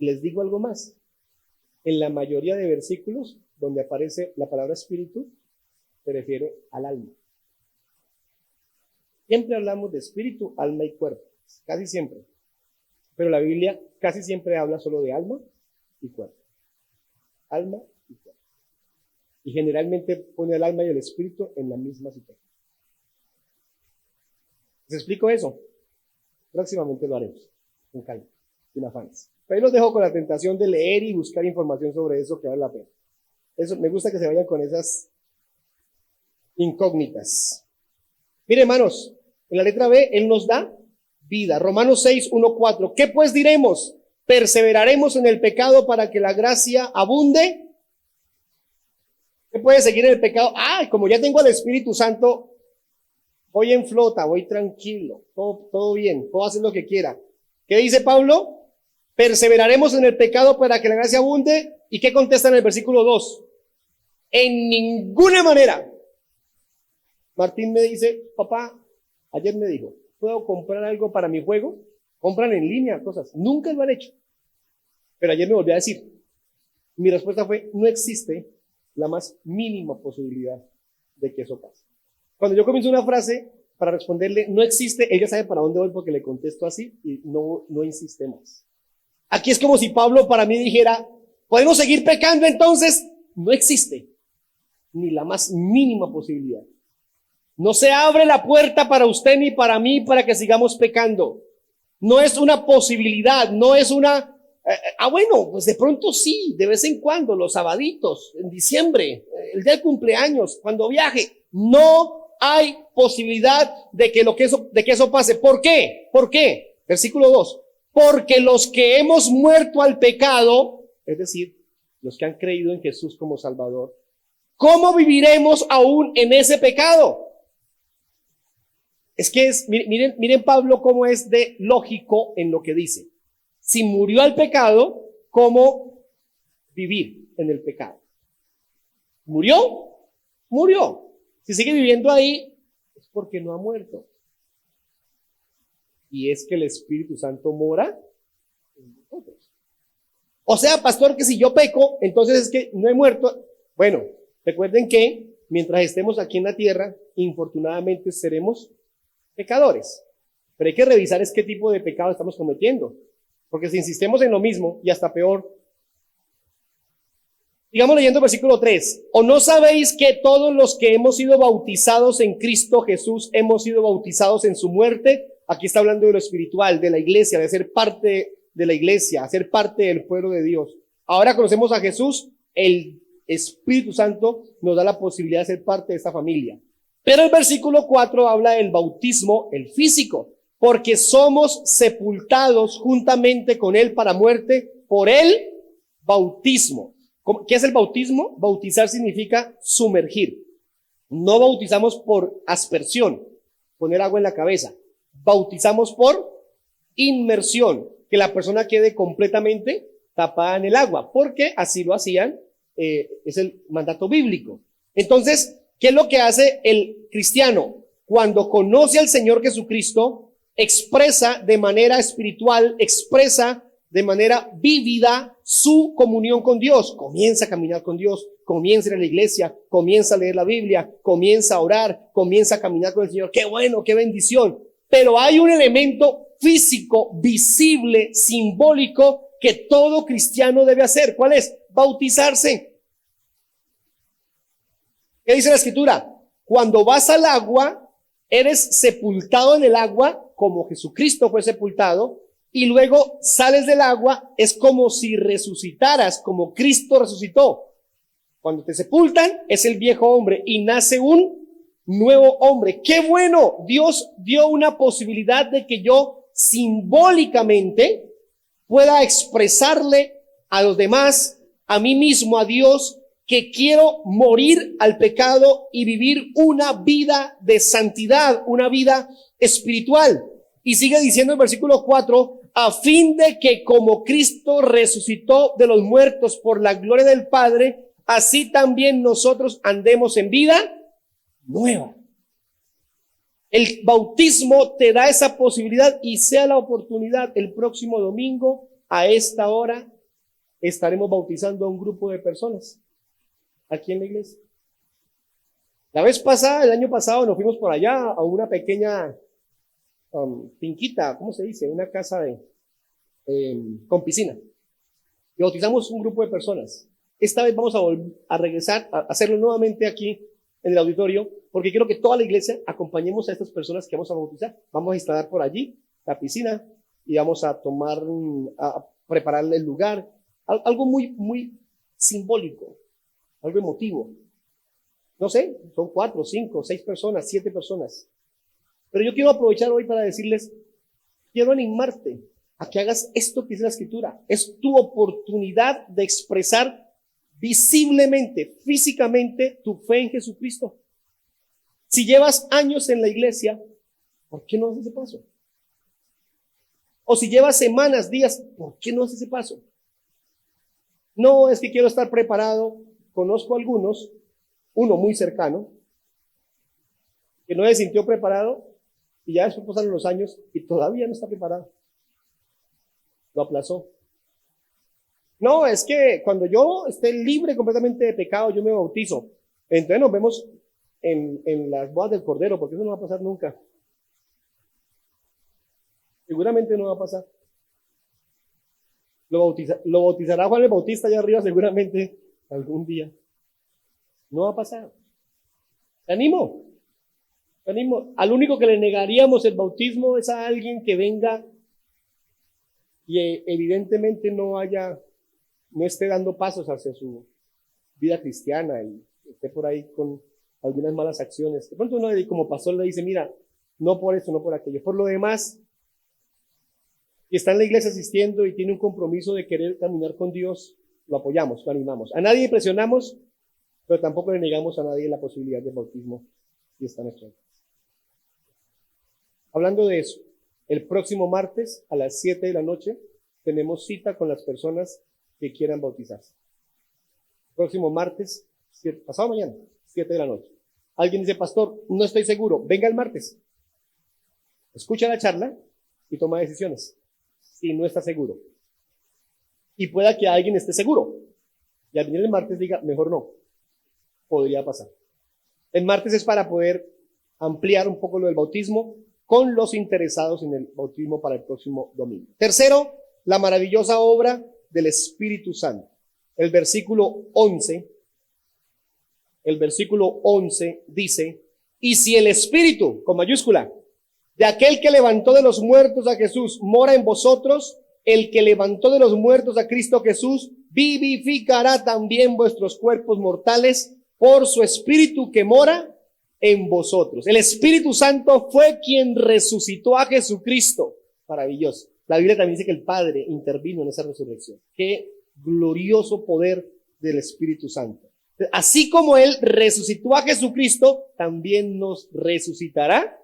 S1: Les digo algo más. En la mayoría de versículos donde aparece la palabra espíritu, se refiere al alma. Siempre hablamos de espíritu, alma y cuerpo, casi siempre. Pero la Biblia casi siempre habla solo de alma y cuerpo. Alma y cuerpo. Y generalmente pone el alma y el espíritu en la misma situación. ¿Les explico eso? Próximamente lo haremos, con calma, sin afanes. Pero ahí los dejo con la tentación de leer y buscar información sobre eso que vale la pena. Eso, me gusta que se vayan con esas incógnitas. Mire, hermanos, en la letra B, Él nos da vida. Romanos 6, 1, 4. ¿Qué pues diremos? ¿Perseveraremos en el pecado para que la gracia abunde? ¿Qué puede seguir en el pecado? Como ya tengo al Espíritu Santo, voy en flota, voy tranquilo, todo bien, puedo hacer lo que quiera. ¿Qué dice Pablo? Perseveraremos en el pecado para que la gracia abunde. ¿Y qué contesta en el versículo 2? En ninguna manera. Martín me dice, papá, ayer me dijo, ¿puedo comprar algo para mi juego? Compran en línea cosas. Nunca lo han hecho. Pero ayer me volvió a decir. Mi respuesta fue, no existe la más mínima posibilidad de que eso pase. Cuando yo comienzo una frase, para responderle, no existe, ella sabe para dónde voy porque le contesto así y no insiste más. Aquí es como si Pablo para mí dijera, ¿podemos seguir pecando entonces? No existe ni la más mínima posibilidad. No se abre la puerta para usted ni para mí para que sigamos pecando. No es una posibilidad, no es una... bueno, pues de pronto sí, de vez en cuando, los sabaditos, en diciembre, el día del cumpleaños, cuando viaje. No hay posibilidad de que eso pase. ¿Por qué? ¿Por qué? Versículo 2. Porque los que hemos muerto al pecado, es decir, los que han creído en Jesús como Salvador, ¿cómo viviremos aún en ese pecado? Es que miren Pablo cómo es de lógico en lo que dice. Si murió al pecado, ¿cómo vivir en el pecado? ¿Murió? Murió. Si sigue viviendo ahí, es porque no ha muerto. Y es que el Espíritu Santo mora en nosotros. O sea, pastor, que si yo peco, entonces es que no he muerto. Bueno, recuerden que mientras estemos aquí en la tierra, infortunadamente seremos pecadores. Pero hay que revisar es qué tipo de pecado estamos cometiendo. Porque si insistemos en lo mismo, y hasta peor. Sigamos leyendo el versículo 3. ¿O no sabéis que todos los que hemos sido bautizados en Cristo Jesús hemos sido bautizados en su muerte? Aquí está hablando de lo espiritual, de la iglesia, de ser parte de la iglesia, ser parte del pueblo de Dios. Ahora conocemos a Jesús, el Espíritu Santo nos da la posibilidad de ser parte de esta familia. Pero el versículo 4 habla del bautismo, el físico, porque somos sepultados juntamente con Él para muerte por el bautismo. ¿Qué es el bautismo? Bautizar significa sumergir. No bautizamos por aspersión, poner agua en la cabeza. Bautizamos por inmersión, que la persona quede completamente tapada en el agua, porque así lo hacían, es el mandato bíblico. Entonces, ¿qué es lo que hace el cristiano? Cuando conoce al Señor Jesucristo, expresa de manera espiritual, expresa de manera vívida su comunión con Dios. Comienza a caminar con Dios, comienza a ir a la iglesia, comienza a leer la Biblia, comienza a orar, comienza a caminar con el Señor. ¡Qué bueno, qué bendición! Pero hay un elemento físico, visible, simbólico, que todo cristiano debe hacer. ¿Cuál es? Bautizarse. ¿Qué dice la Escritura? Cuando vas al agua, eres sepultado en el agua, como Jesucristo fue sepultado, y luego sales del agua, es como si resucitaras, como Cristo resucitó. Cuando te sepultan, es el viejo hombre, y nace un nuevo hombre. ¡Qué bueno! Dios dio una posibilidad de que yo simbólicamente pueda expresarle a los demás, a mí mismo, a Dios, que quiero morir al pecado y vivir una vida de santidad, una vida espiritual. Y sigue diciendo el versículo 4, a fin de que como Cristo resucitó de los muertos por la gloria del Padre, así también nosotros andemos en vida nueva. El bautismo te da esa posibilidad y sea la oportunidad el próximo domingo a esta hora estaremos bautizando a un grupo de personas aquí en la iglesia. La vez pasada, el año pasado, nos fuimos por allá a una pequeña finquita, ¿cómo se dice? Una casa con piscina. Y bautizamos un grupo de personas. Esta vez vamos a regresar a hacerlo nuevamente aquí en el auditorio, porque quiero que toda la iglesia acompañemos a estas personas que vamos a bautizar. Vamos a instalar por allí la piscina y vamos a preparar el lugar. Algo muy, muy simbólico, algo emotivo. No sé, son 4, 5, 6 personas, 7 personas. Pero yo quiero aprovechar hoy para decirles, quiero animarte a que hagas esto que dice la Escritura. Es tu oportunidad de expresar visiblemente, físicamente, tu fe en Jesucristo. Si llevas años en la iglesia, ¿por qué no haces ese paso? O si llevas semanas, días, ¿por qué no haces ese paso? No, es que quiero estar preparado. Conozco a algunos, uno muy cercano, que no se sintió preparado y ya después pasaron los años y todavía no está preparado. Lo aplazó. No, es que cuando yo esté libre completamente de pecado, yo me bautizo. Entonces nos vemos en las bodas del Cordero, porque eso no va a pasar nunca. Seguramente no va a pasar. Lo bautizará Juan el Bautista allá arriba seguramente algún día. No va a pasar. Te animo. Al único que le negaríamos el bautismo es a alguien que venga y evidentemente no esté dando pasos hacia su vida cristiana y esté por ahí con algunas malas acciones. De pronto uno como pastor le dice, mira, no por eso, no por aquello. Por lo demás, si está en la iglesia asistiendo y tiene un compromiso de querer caminar con Dios, lo apoyamos, lo animamos. A nadie presionamos, pero tampoco le negamos a nadie la posibilidad del bautismo si está en nuestra vida. Hablando de eso, el próximo martes a las 7 de la noche tenemos cita con las personas que quieran bautizarse. Próximo martes, pasado mañana, 7 de la noche. Alguien dice, pastor, no estoy seguro. Venga el martes. Escucha la charla y toma decisiones. Si no está seguro. Y pueda que alguien esté seguro. Y al venir el martes diga, mejor no. Podría pasar. El martes es para poder ampliar un poco lo del bautismo con los interesados en el bautismo para el próximo domingo. Tercero, la maravillosa obra del Espíritu Santo. El versículo 11 dice, y si el Espíritu, con mayúscula, de aquel que levantó de los muertos a Jesús mora en vosotros, el que levantó de los muertos a Cristo Jesús vivificará también vuestros cuerpos mortales por su Espíritu que mora en vosotros. El Espíritu Santo fue quien resucitó a Jesucristo. Maravilloso. La Biblia también dice que el Padre intervino en esa resurrección. Qué glorioso poder del Espíritu Santo. Así como Él resucitó a Jesucristo, también nos resucitará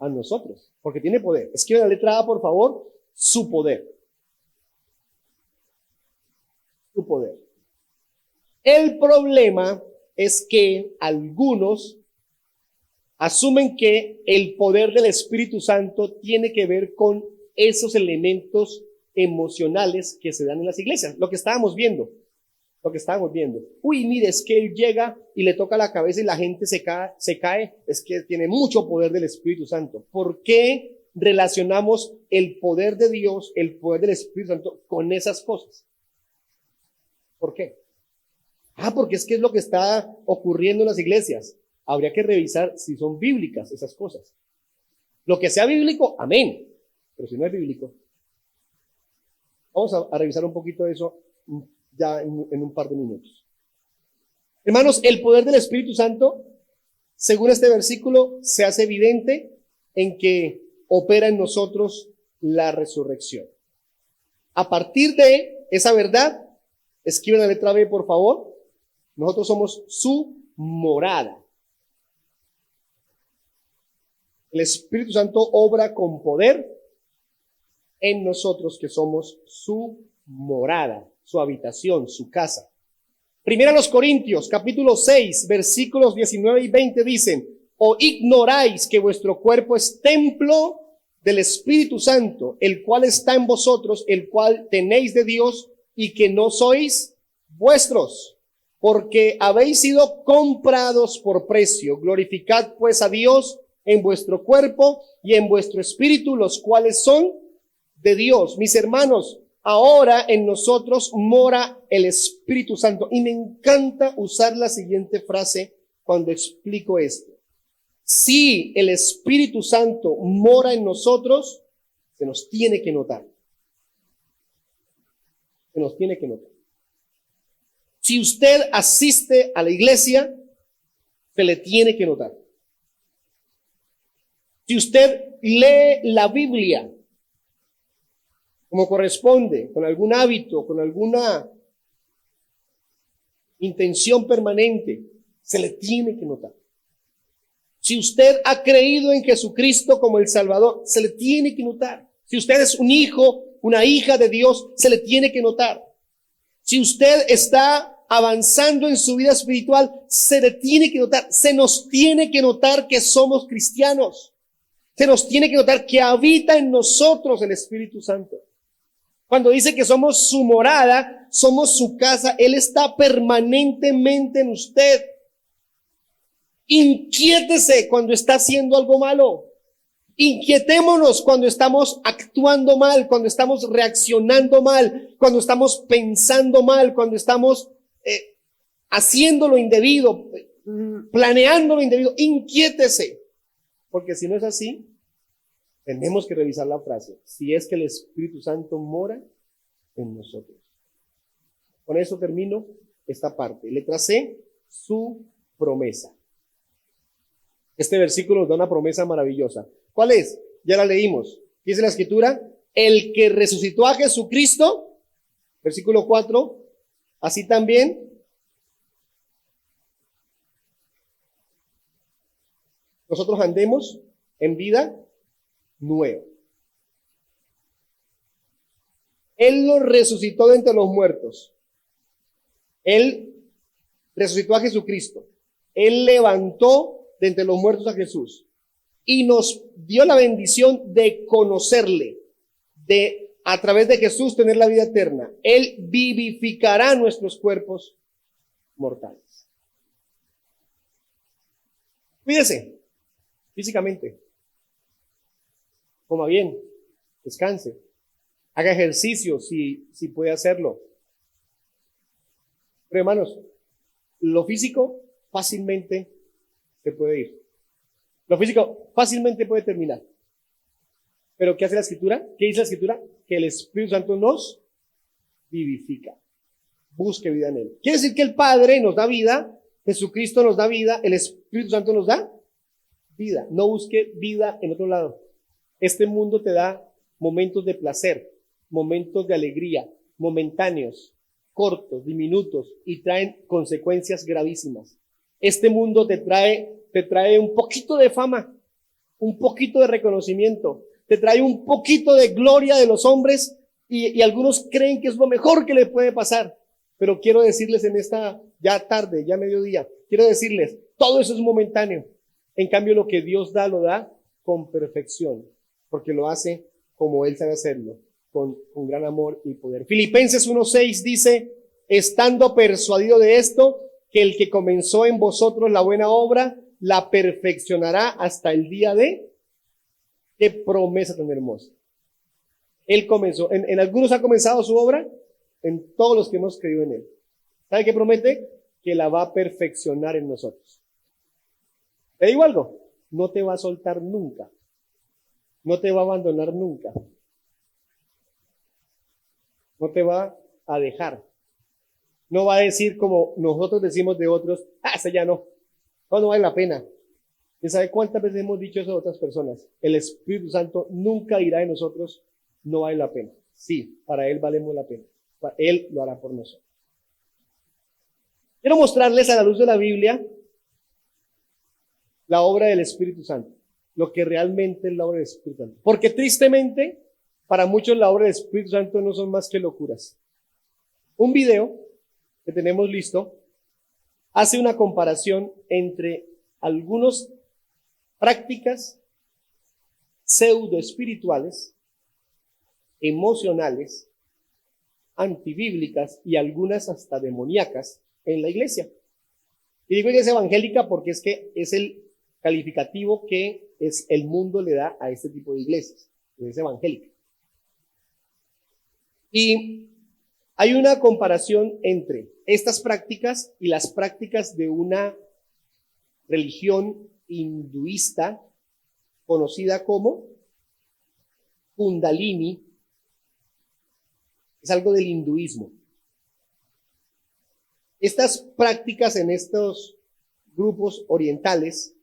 S1: a nosotros, porque tiene poder. Escribe la letra A, por favor, su poder. Su poder. El problema es que algunos asumen que el poder del Espíritu Santo tiene que ver con esos elementos emocionales que se dan en las iglesias. Lo que estábamos viendo. Uy, mire, es que él llega y le toca la cabeza y la gente se cae. Es que tiene mucho poder del Espíritu Santo. ¿Por qué relacionamos el poder de Dios, el poder del Espíritu Santo con esas cosas? ¿Por qué? Porque es que es lo que está ocurriendo en las iglesias. Habría que revisar si son bíblicas esas cosas. Lo que sea bíblico, amén. Pero si no es bíblico, vamos a revisar un poquito de eso ya en un par de minutos. Hermanos, el poder del Espíritu Santo, según este versículo, se hace evidente en que opera en nosotros la resurrección. A partir de esa verdad, escriban la letra B, por favor. Nosotros somos su morada. El Espíritu Santo obra con poder en nosotros que somos su morada, su habitación, su casa. Primera a los Corintios, capítulo 6, versículos 19 y 20 dicen, ¿o ignoráis que vuestro cuerpo es templo del Espíritu Santo, el cual está en vosotros, el cual tenéis de Dios, y que no sois vuestros, porque habéis sido comprados por precio. Glorificad pues a Dios en vuestro cuerpo y en vuestro espíritu, los cuales son de Dios. Mis hermanos, ahora en nosotros mora el Espíritu Santo. Y me encanta usar la siguiente frase cuando explico esto. Si el Espíritu Santo mora en nosotros, se nos tiene que notar. Se nos tiene que notar. Si usted asiste a la iglesia, se le tiene que notar. Si usted lee la Biblia como corresponde, con algún hábito, con alguna intención permanente, se le tiene que notar. Si usted ha creído en Jesucristo como el Salvador, se le tiene que notar. Si usted es un hijo, una hija de Dios, se le tiene que notar. Si usted está avanzando en su vida espiritual, se le tiene que notar. Se nos tiene que notar que somos cristianos. Se nos tiene que notar que habita en nosotros el Espíritu Santo. Cuando dice que somos su morada, somos su casa, Él está permanentemente en usted. Inquiétese cuando está haciendo algo malo. Inquietémonos cuando estamos actuando mal, cuando estamos reaccionando mal, cuando estamos pensando mal, cuando estamos haciendo lo indebido, planeando lo indebido. Inquiétese, porque si no es así, tenemos que revisar la frase. Si es que el Espíritu Santo mora en nosotros. Con eso termino esta parte. Letra C, su promesa. Este versículo nos da una promesa maravillosa. ¿Cuál es? Ya la leímos. Dice la Escritura, el que resucitó a Jesucristo, versículo 4, así también nosotros andemos en vida nueva. Él lo resucitó de entre los muertos. Él resucitó a Jesucristo. Él levantó de entre los muertos a Jesús y nos dio la bendición de conocerle, de a través de Jesús tener la vida eterna. Él vivificará nuestros cuerpos mortales. Cuídese físicamente, coma bien, descanse, haga ejercicio si puede hacerlo. Pero hermanos, lo físico fácilmente se puede ir. Lo físico fácilmente puede terminar. Pero ¿qué hace la Escritura? ¿Qué dice la Escritura? Que el Espíritu Santo nos vivifica. Busque vida en Él. Quiere decir que el Padre nos da vida, Jesucristo nos da vida, el Espíritu Santo nos da vida. No busque vida en otro lado. Este mundo te da momentos de placer, momentos de alegría, momentáneos, cortos, diminutos, y traen consecuencias gravísimas. Este mundo te trae un poquito de fama, un poquito de reconocimiento, te trae un poquito de gloria de los hombres y algunos creen que es lo mejor que le puede pasar. Pero quiero decirles en esta ya tarde, ya mediodía, quiero decirles, todo eso es momentáneo. En cambio, lo que Dios da, lo da con perfección, porque lo hace como Él sabe hacerlo, con gran amor y poder. Filipenses 1:6 dice, estando persuadido de esto, que el que comenzó en vosotros la buena obra, la perfeccionará hasta el día de... ¡Qué promesa tan hermosa! Él comenzó, en algunos ha comenzado su obra, en todos los que hemos creído en Él. ¿Sabe qué promete? Que la va a perfeccionar en nosotros. ¿Te digo algo? No te va a soltar nunca. No te va a abandonar nunca. No te va a dejar. No va a decir como nosotros decimos de otros, ese ya no vale la pena. ¿Y sabe cuántas veces hemos dicho eso a otras personas? El Espíritu Santo nunca dirá de nosotros, no vale la pena. Sí, para Él valemos la pena. Él lo hará por nosotros. Quiero mostrarles a la luz de la Biblia la obra del Espíritu Santo, lo que realmente es la obra del Espíritu Santo. Porque tristemente, para muchos la obra del Espíritu Santo no son más que locuras. Un video que tenemos listo hace una comparación entre algunas prácticas pseudo espirituales, emocionales, antibíblicas y algunas hasta demoníacas en la iglesia. Y digo iglesia evangélica porque es que es el calificativo que el mundo le da a este tipo de iglesias, iglesia evangélica. Y hay una comparación entre estas prácticas y las prácticas de una religión hinduista conocida como Kundalini. Es algo del hinduismo. Estas prácticas en estos grupos orientales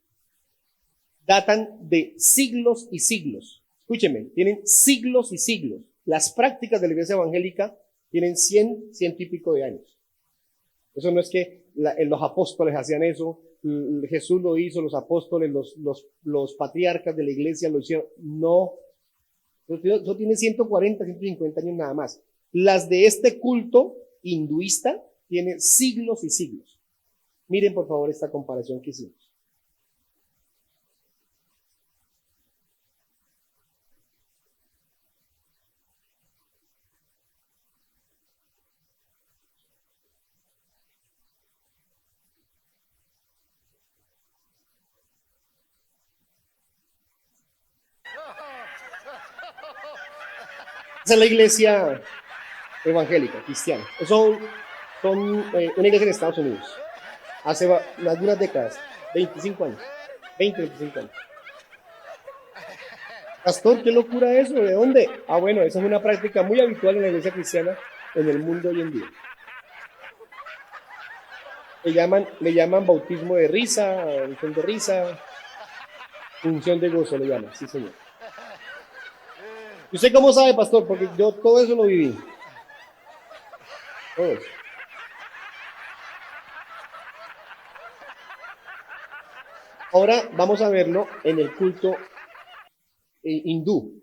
S1: datan de siglos y siglos. Escúcheme, tienen siglos y siglos. Las prácticas de la iglesia evangélica tienen 100 y pico de años. Eso no es que los apóstoles hacían eso, Jesús lo hizo, los apóstoles, los patriarcas de la iglesia lo hicieron. No, eso tiene 140, 150 años nada más. Las de este culto hinduista tienen siglos y siglos. Miren por favor esta comparación que hicimos. Esa es la iglesia evangélica, cristiana. Son una iglesia en Estados Unidos. Hace algunas décadas, 25 años. 25 años. Pastor, ¿qué locura eso? ¿De dónde? Bueno, esa es una práctica muy habitual en la iglesia cristiana en el mundo hoy en día. Le llaman bautismo de risa, unción de risa, unción de gozo le llaman, sí señor. ¿Y usted cómo sabe, pastor? Porque yo todo eso lo viví. Todo eso. Ahora vamos a verlo en el culto hindú.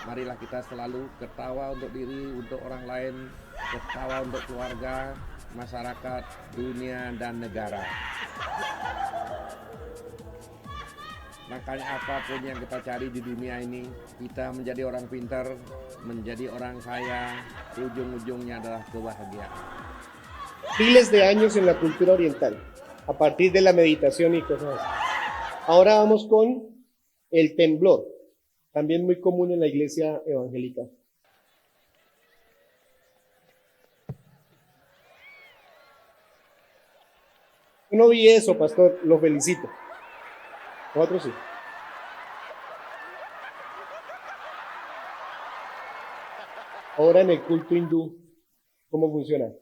S7: Marilah kita selalu ketawa untuk diri, untuk orang lain, ketawa untuk keluarga, masyarakat, dunia, dan negara. Makanya apapun yang kita cari di dunia ini, kita menjadi orang pintar, menjadi orang kaya, ujung-ujungnya adalah kebahagiaan.
S1: Miles de años en la cultura oriental, a partir de la meditación y cosas así. Ahora vamos con el temblor, también muy común en la iglesia evangélica. Yo no vi eso, pastor, lo felicito. Nosotros sí. Ahora en el culto hindú, ¿cómo funciona?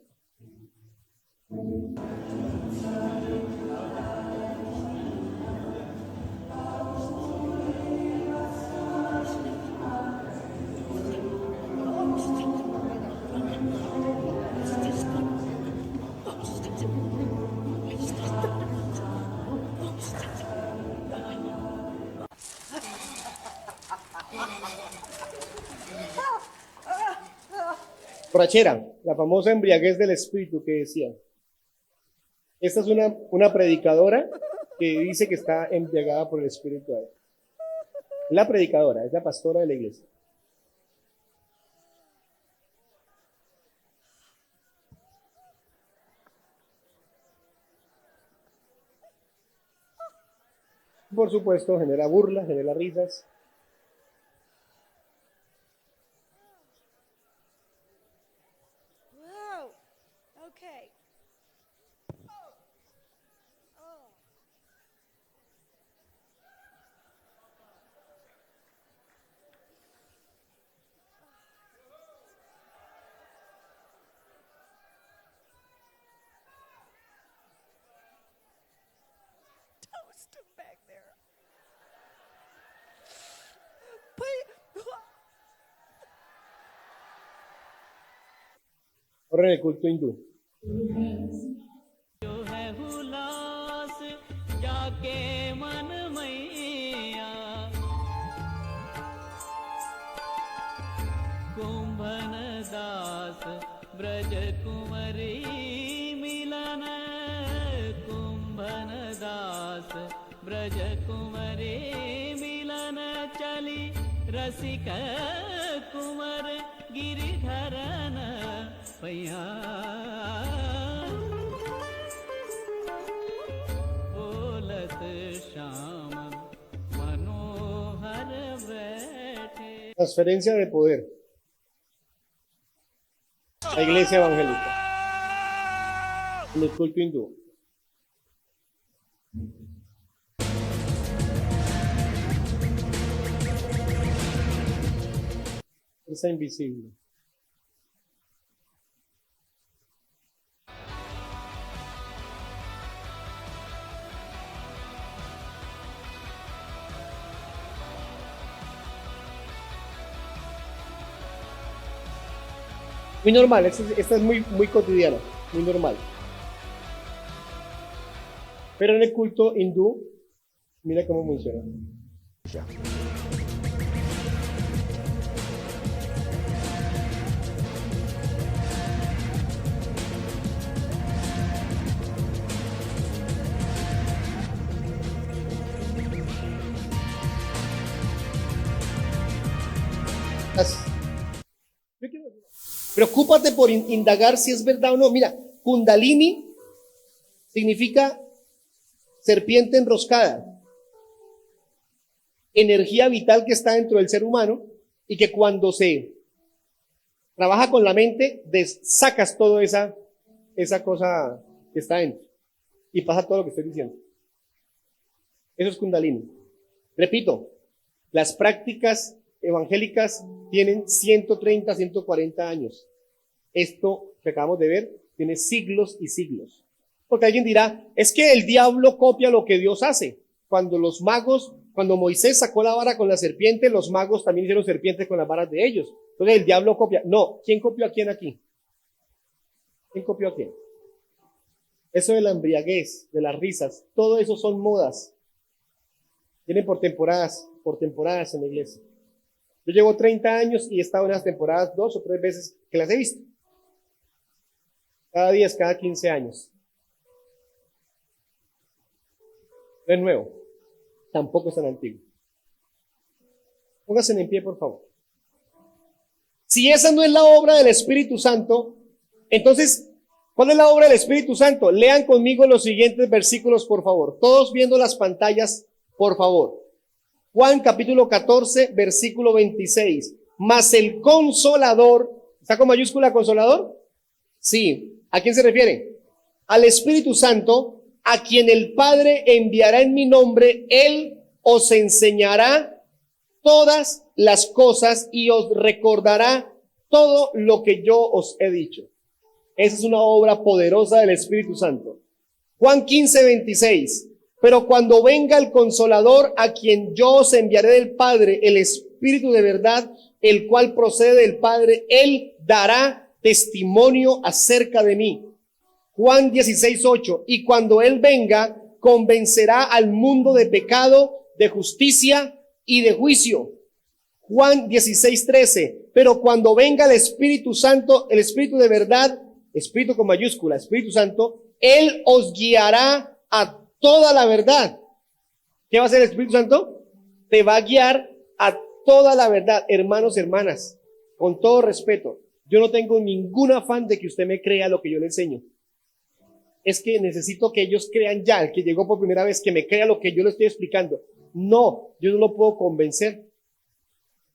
S1: Borrachera, la famosa embriaguez del espíritu que decía. Esta es una predicadora que dice que está embriagada por el espíritu. La predicadora, es la pastora de la iglesia. Por supuesto, genera burlas, genera risas. Ahora en el culto hindú.
S8: Braj कुंवरी मिलन रसिक कुंवर गिरिधरन पैया बोलत श्याम मनोहर बैठे.
S1: Transferencia de poder. La iglesia evangélica. En el culto hindú. Fuerza invisible. Muy normal, esta es muy cotidiana, muy normal. Pero en el culto hindú, mira cómo funciona. Ya. Preocúpate por indagar si es verdad o no. Mira, Kundalini significa serpiente enroscada, energía vital que está dentro del ser humano y que cuando se trabaja con la mente, sacas toda esa cosa que está dentro y pasa todo lo que estoy diciendo. Eso es Kundalini. Repito, las prácticas evangélicas tienen 130, 140 años. Esto que acabamos de ver tiene siglos y siglos. Porque alguien dirá, es que el diablo copia lo que Dios hace. Cuando Moisés sacó la vara con la serpiente, los magos también hicieron serpientes con las varas de ellos. Entonces el diablo copia. No, ¿quién copió a quién aquí? ¿Quién copió a quién? Eso de la embriaguez, de las risas, todo eso son modas. Vienen por temporadas en la iglesia. Yo llevo 30 años y he estado en las temporadas 2 o 3 veces que las he visto. Cada 10, cada 15 años. No es nuevo. Tampoco es tan antiguo. Pónganse en pie, por favor. Si esa no es la obra del Espíritu Santo, entonces, ¿cuál es la obra del Espíritu Santo? Lean conmigo los siguientes versículos, por favor. Todos viendo las pantallas, por favor. Juan capítulo 14, versículo 26. Mas el Consolador, ¿está con mayúscula Consolador? Sí. ¿A quién se refiere? Al Espíritu Santo, a quien el Padre enviará en mi nombre. Él os enseñará todas las cosas y os recordará todo lo que yo os he dicho. Esa es una obra poderosa del Espíritu Santo. Juan 15, 26. Pero cuando venga el Consolador, a quien yo os enviaré del Padre, el Espíritu de verdad, el cual procede del Padre, él dará testimonio acerca de mí. Juan 16, 8. Y cuando él venga, convencerá al mundo de pecado, de justicia y de juicio. Juan 16, 13. Pero cuando venga el Espíritu Santo, el Espíritu de verdad, Espíritu con mayúscula, Espíritu Santo, él os guiará a toda la verdad. ¿Qué va a hacer el Espíritu Santo? Te va a guiar a toda la verdad. Hermanos, hermanas, con todo respeto, yo no tengo ningún afán de que usted me crea lo que yo le enseño. Es que necesito que ellos crean ya, el que llegó por primera vez, que me crea lo que yo le estoy explicando. No, yo no lo puedo convencer.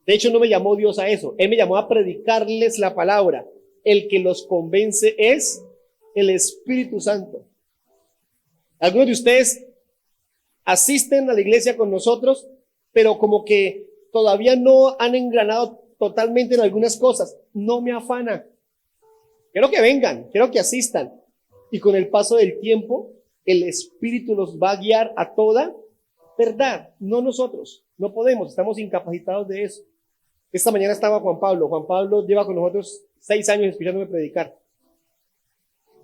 S1: De hecho, no me llamó Dios a eso. Él me llamó a predicarles la palabra. El que los convence es el Espíritu Santo. Algunos de ustedes asisten a la iglesia con nosotros, pero como que todavía no han engranado totalmente en algunas cosas. No me afana. Quiero que vengan, quiero que asistan. Y con el paso del tiempo, el Espíritu los va a guiar a toda verdad. No nosotros, no podemos, estamos incapacitados de eso. Esta mañana estaba Juan Pablo. Juan Pablo lleva con nosotros 6 años escuchándome predicar.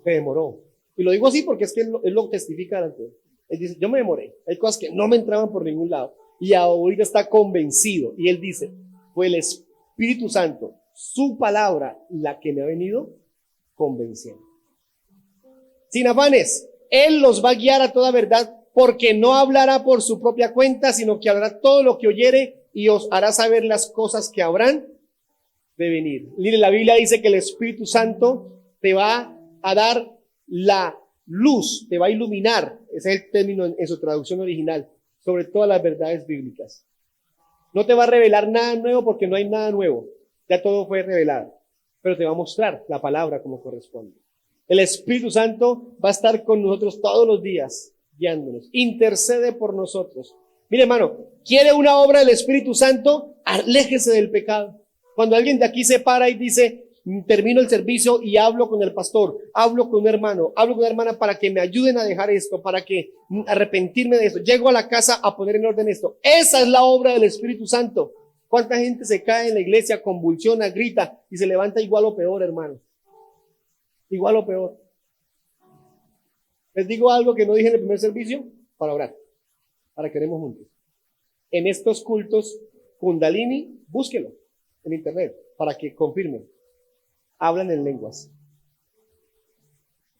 S1: Se demoró. Y lo digo así porque es que él lo testifica delante de él. Él dice, yo me demoré. Hay cosas que no me entraban por ningún lado. Y ahorita está convencido. Y él dice, fue el Espíritu Santo, su palabra, la que me ha venido convenciendo. Sin afanes, él los va a guiar a toda verdad, porque no hablará por su propia cuenta, sino que hablará todo lo que oyere y os hará saber las cosas que habrán de venir. Mire, la Biblia dice que el Espíritu Santo te va a dar la luz, te va a iluminar, ese es el término en su traducción original, sobre todas las verdades bíblicas. No te va a revelar nada nuevo porque no hay nada nuevo, ya todo fue revelado, pero te va a mostrar la palabra como corresponde. El Espíritu Santo va a estar con nosotros todos los días, guiándonos, intercede por nosotros. Mire, hermano, ¿quiere una obra del Espíritu Santo? Aléjese del pecado. Cuando alguien de aquí se para y dice, termino el servicio y hablo con el pastor, hablo con un hermano, hablo con una hermana para que me ayuden a dejar esto, para que arrepentirme de esto, llego a la casa a poner en orden esto. Esa es la obra del Espíritu Santo. ¿Cuánta gente se cae en la iglesia, convulsiona, grita y se levanta igual o peor, hermano? Igual o peor. Les digo algo que no dije en el primer servicio, para orar, para que oremos juntos. En estos cultos Kundalini, búsquelo en internet para que confirmen. Hablan en lenguas.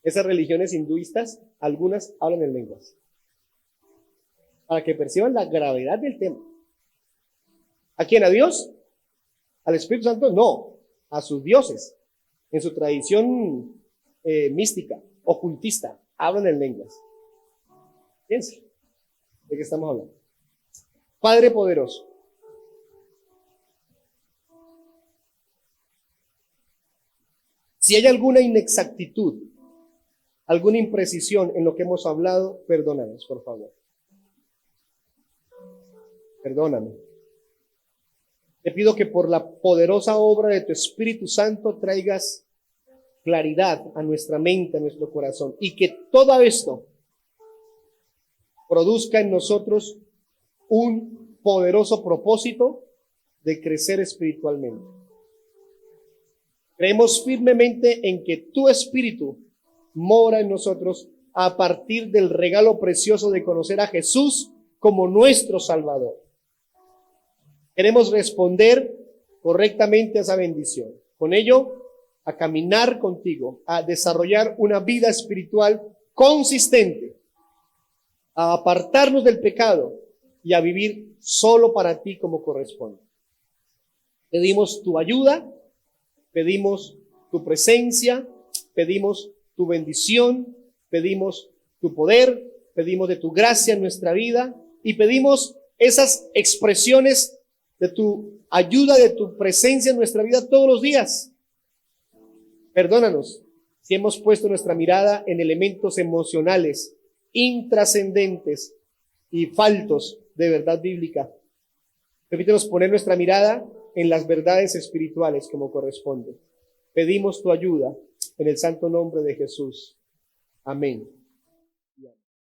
S1: Esas religiones hinduistas, algunas hablan en lenguas. Para que perciban la gravedad del tema. ¿A quién? ¿A Dios? ¿Al Espíritu Santo? No, a sus dioses. En su tradición mística, ocultista, hablan en lenguas. Fíjense, ¿de qué estamos hablando? Padre poderoso, si hay alguna inexactitud, alguna imprecisión en lo que hemos hablado, perdónanos, por favor. Perdóname. Te pido que por la poderosa obra de tu Espíritu Santo traigas claridad a nuestra mente, a nuestro corazón, y que todo esto produzca en nosotros un poderoso propósito de crecer espiritualmente. Creemos firmemente en que tu Espíritu mora en nosotros a partir del regalo precioso de conocer a Jesús como nuestro Salvador. Queremos responder correctamente a esa bendición. Con ello, a caminar contigo, a desarrollar una vida espiritual consistente, a apartarnos del pecado y a vivir solo para ti como corresponde. Pedimos tu ayuda, pedimos tu presencia, pedimos tu bendición, pedimos tu poder, pedimos de tu gracia en nuestra vida y pedimos esas expresiones de tu ayuda, de tu presencia en nuestra vida todos los días. Perdónanos si hemos puesto nuestra mirada en elementos emocionales, intrascendentes y faltos de verdad bíblica. Permítenos poner nuestra mirada en las verdades espirituales como corresponde. Pedimos tu ayuda en el santo nombre de Jesús. Amén.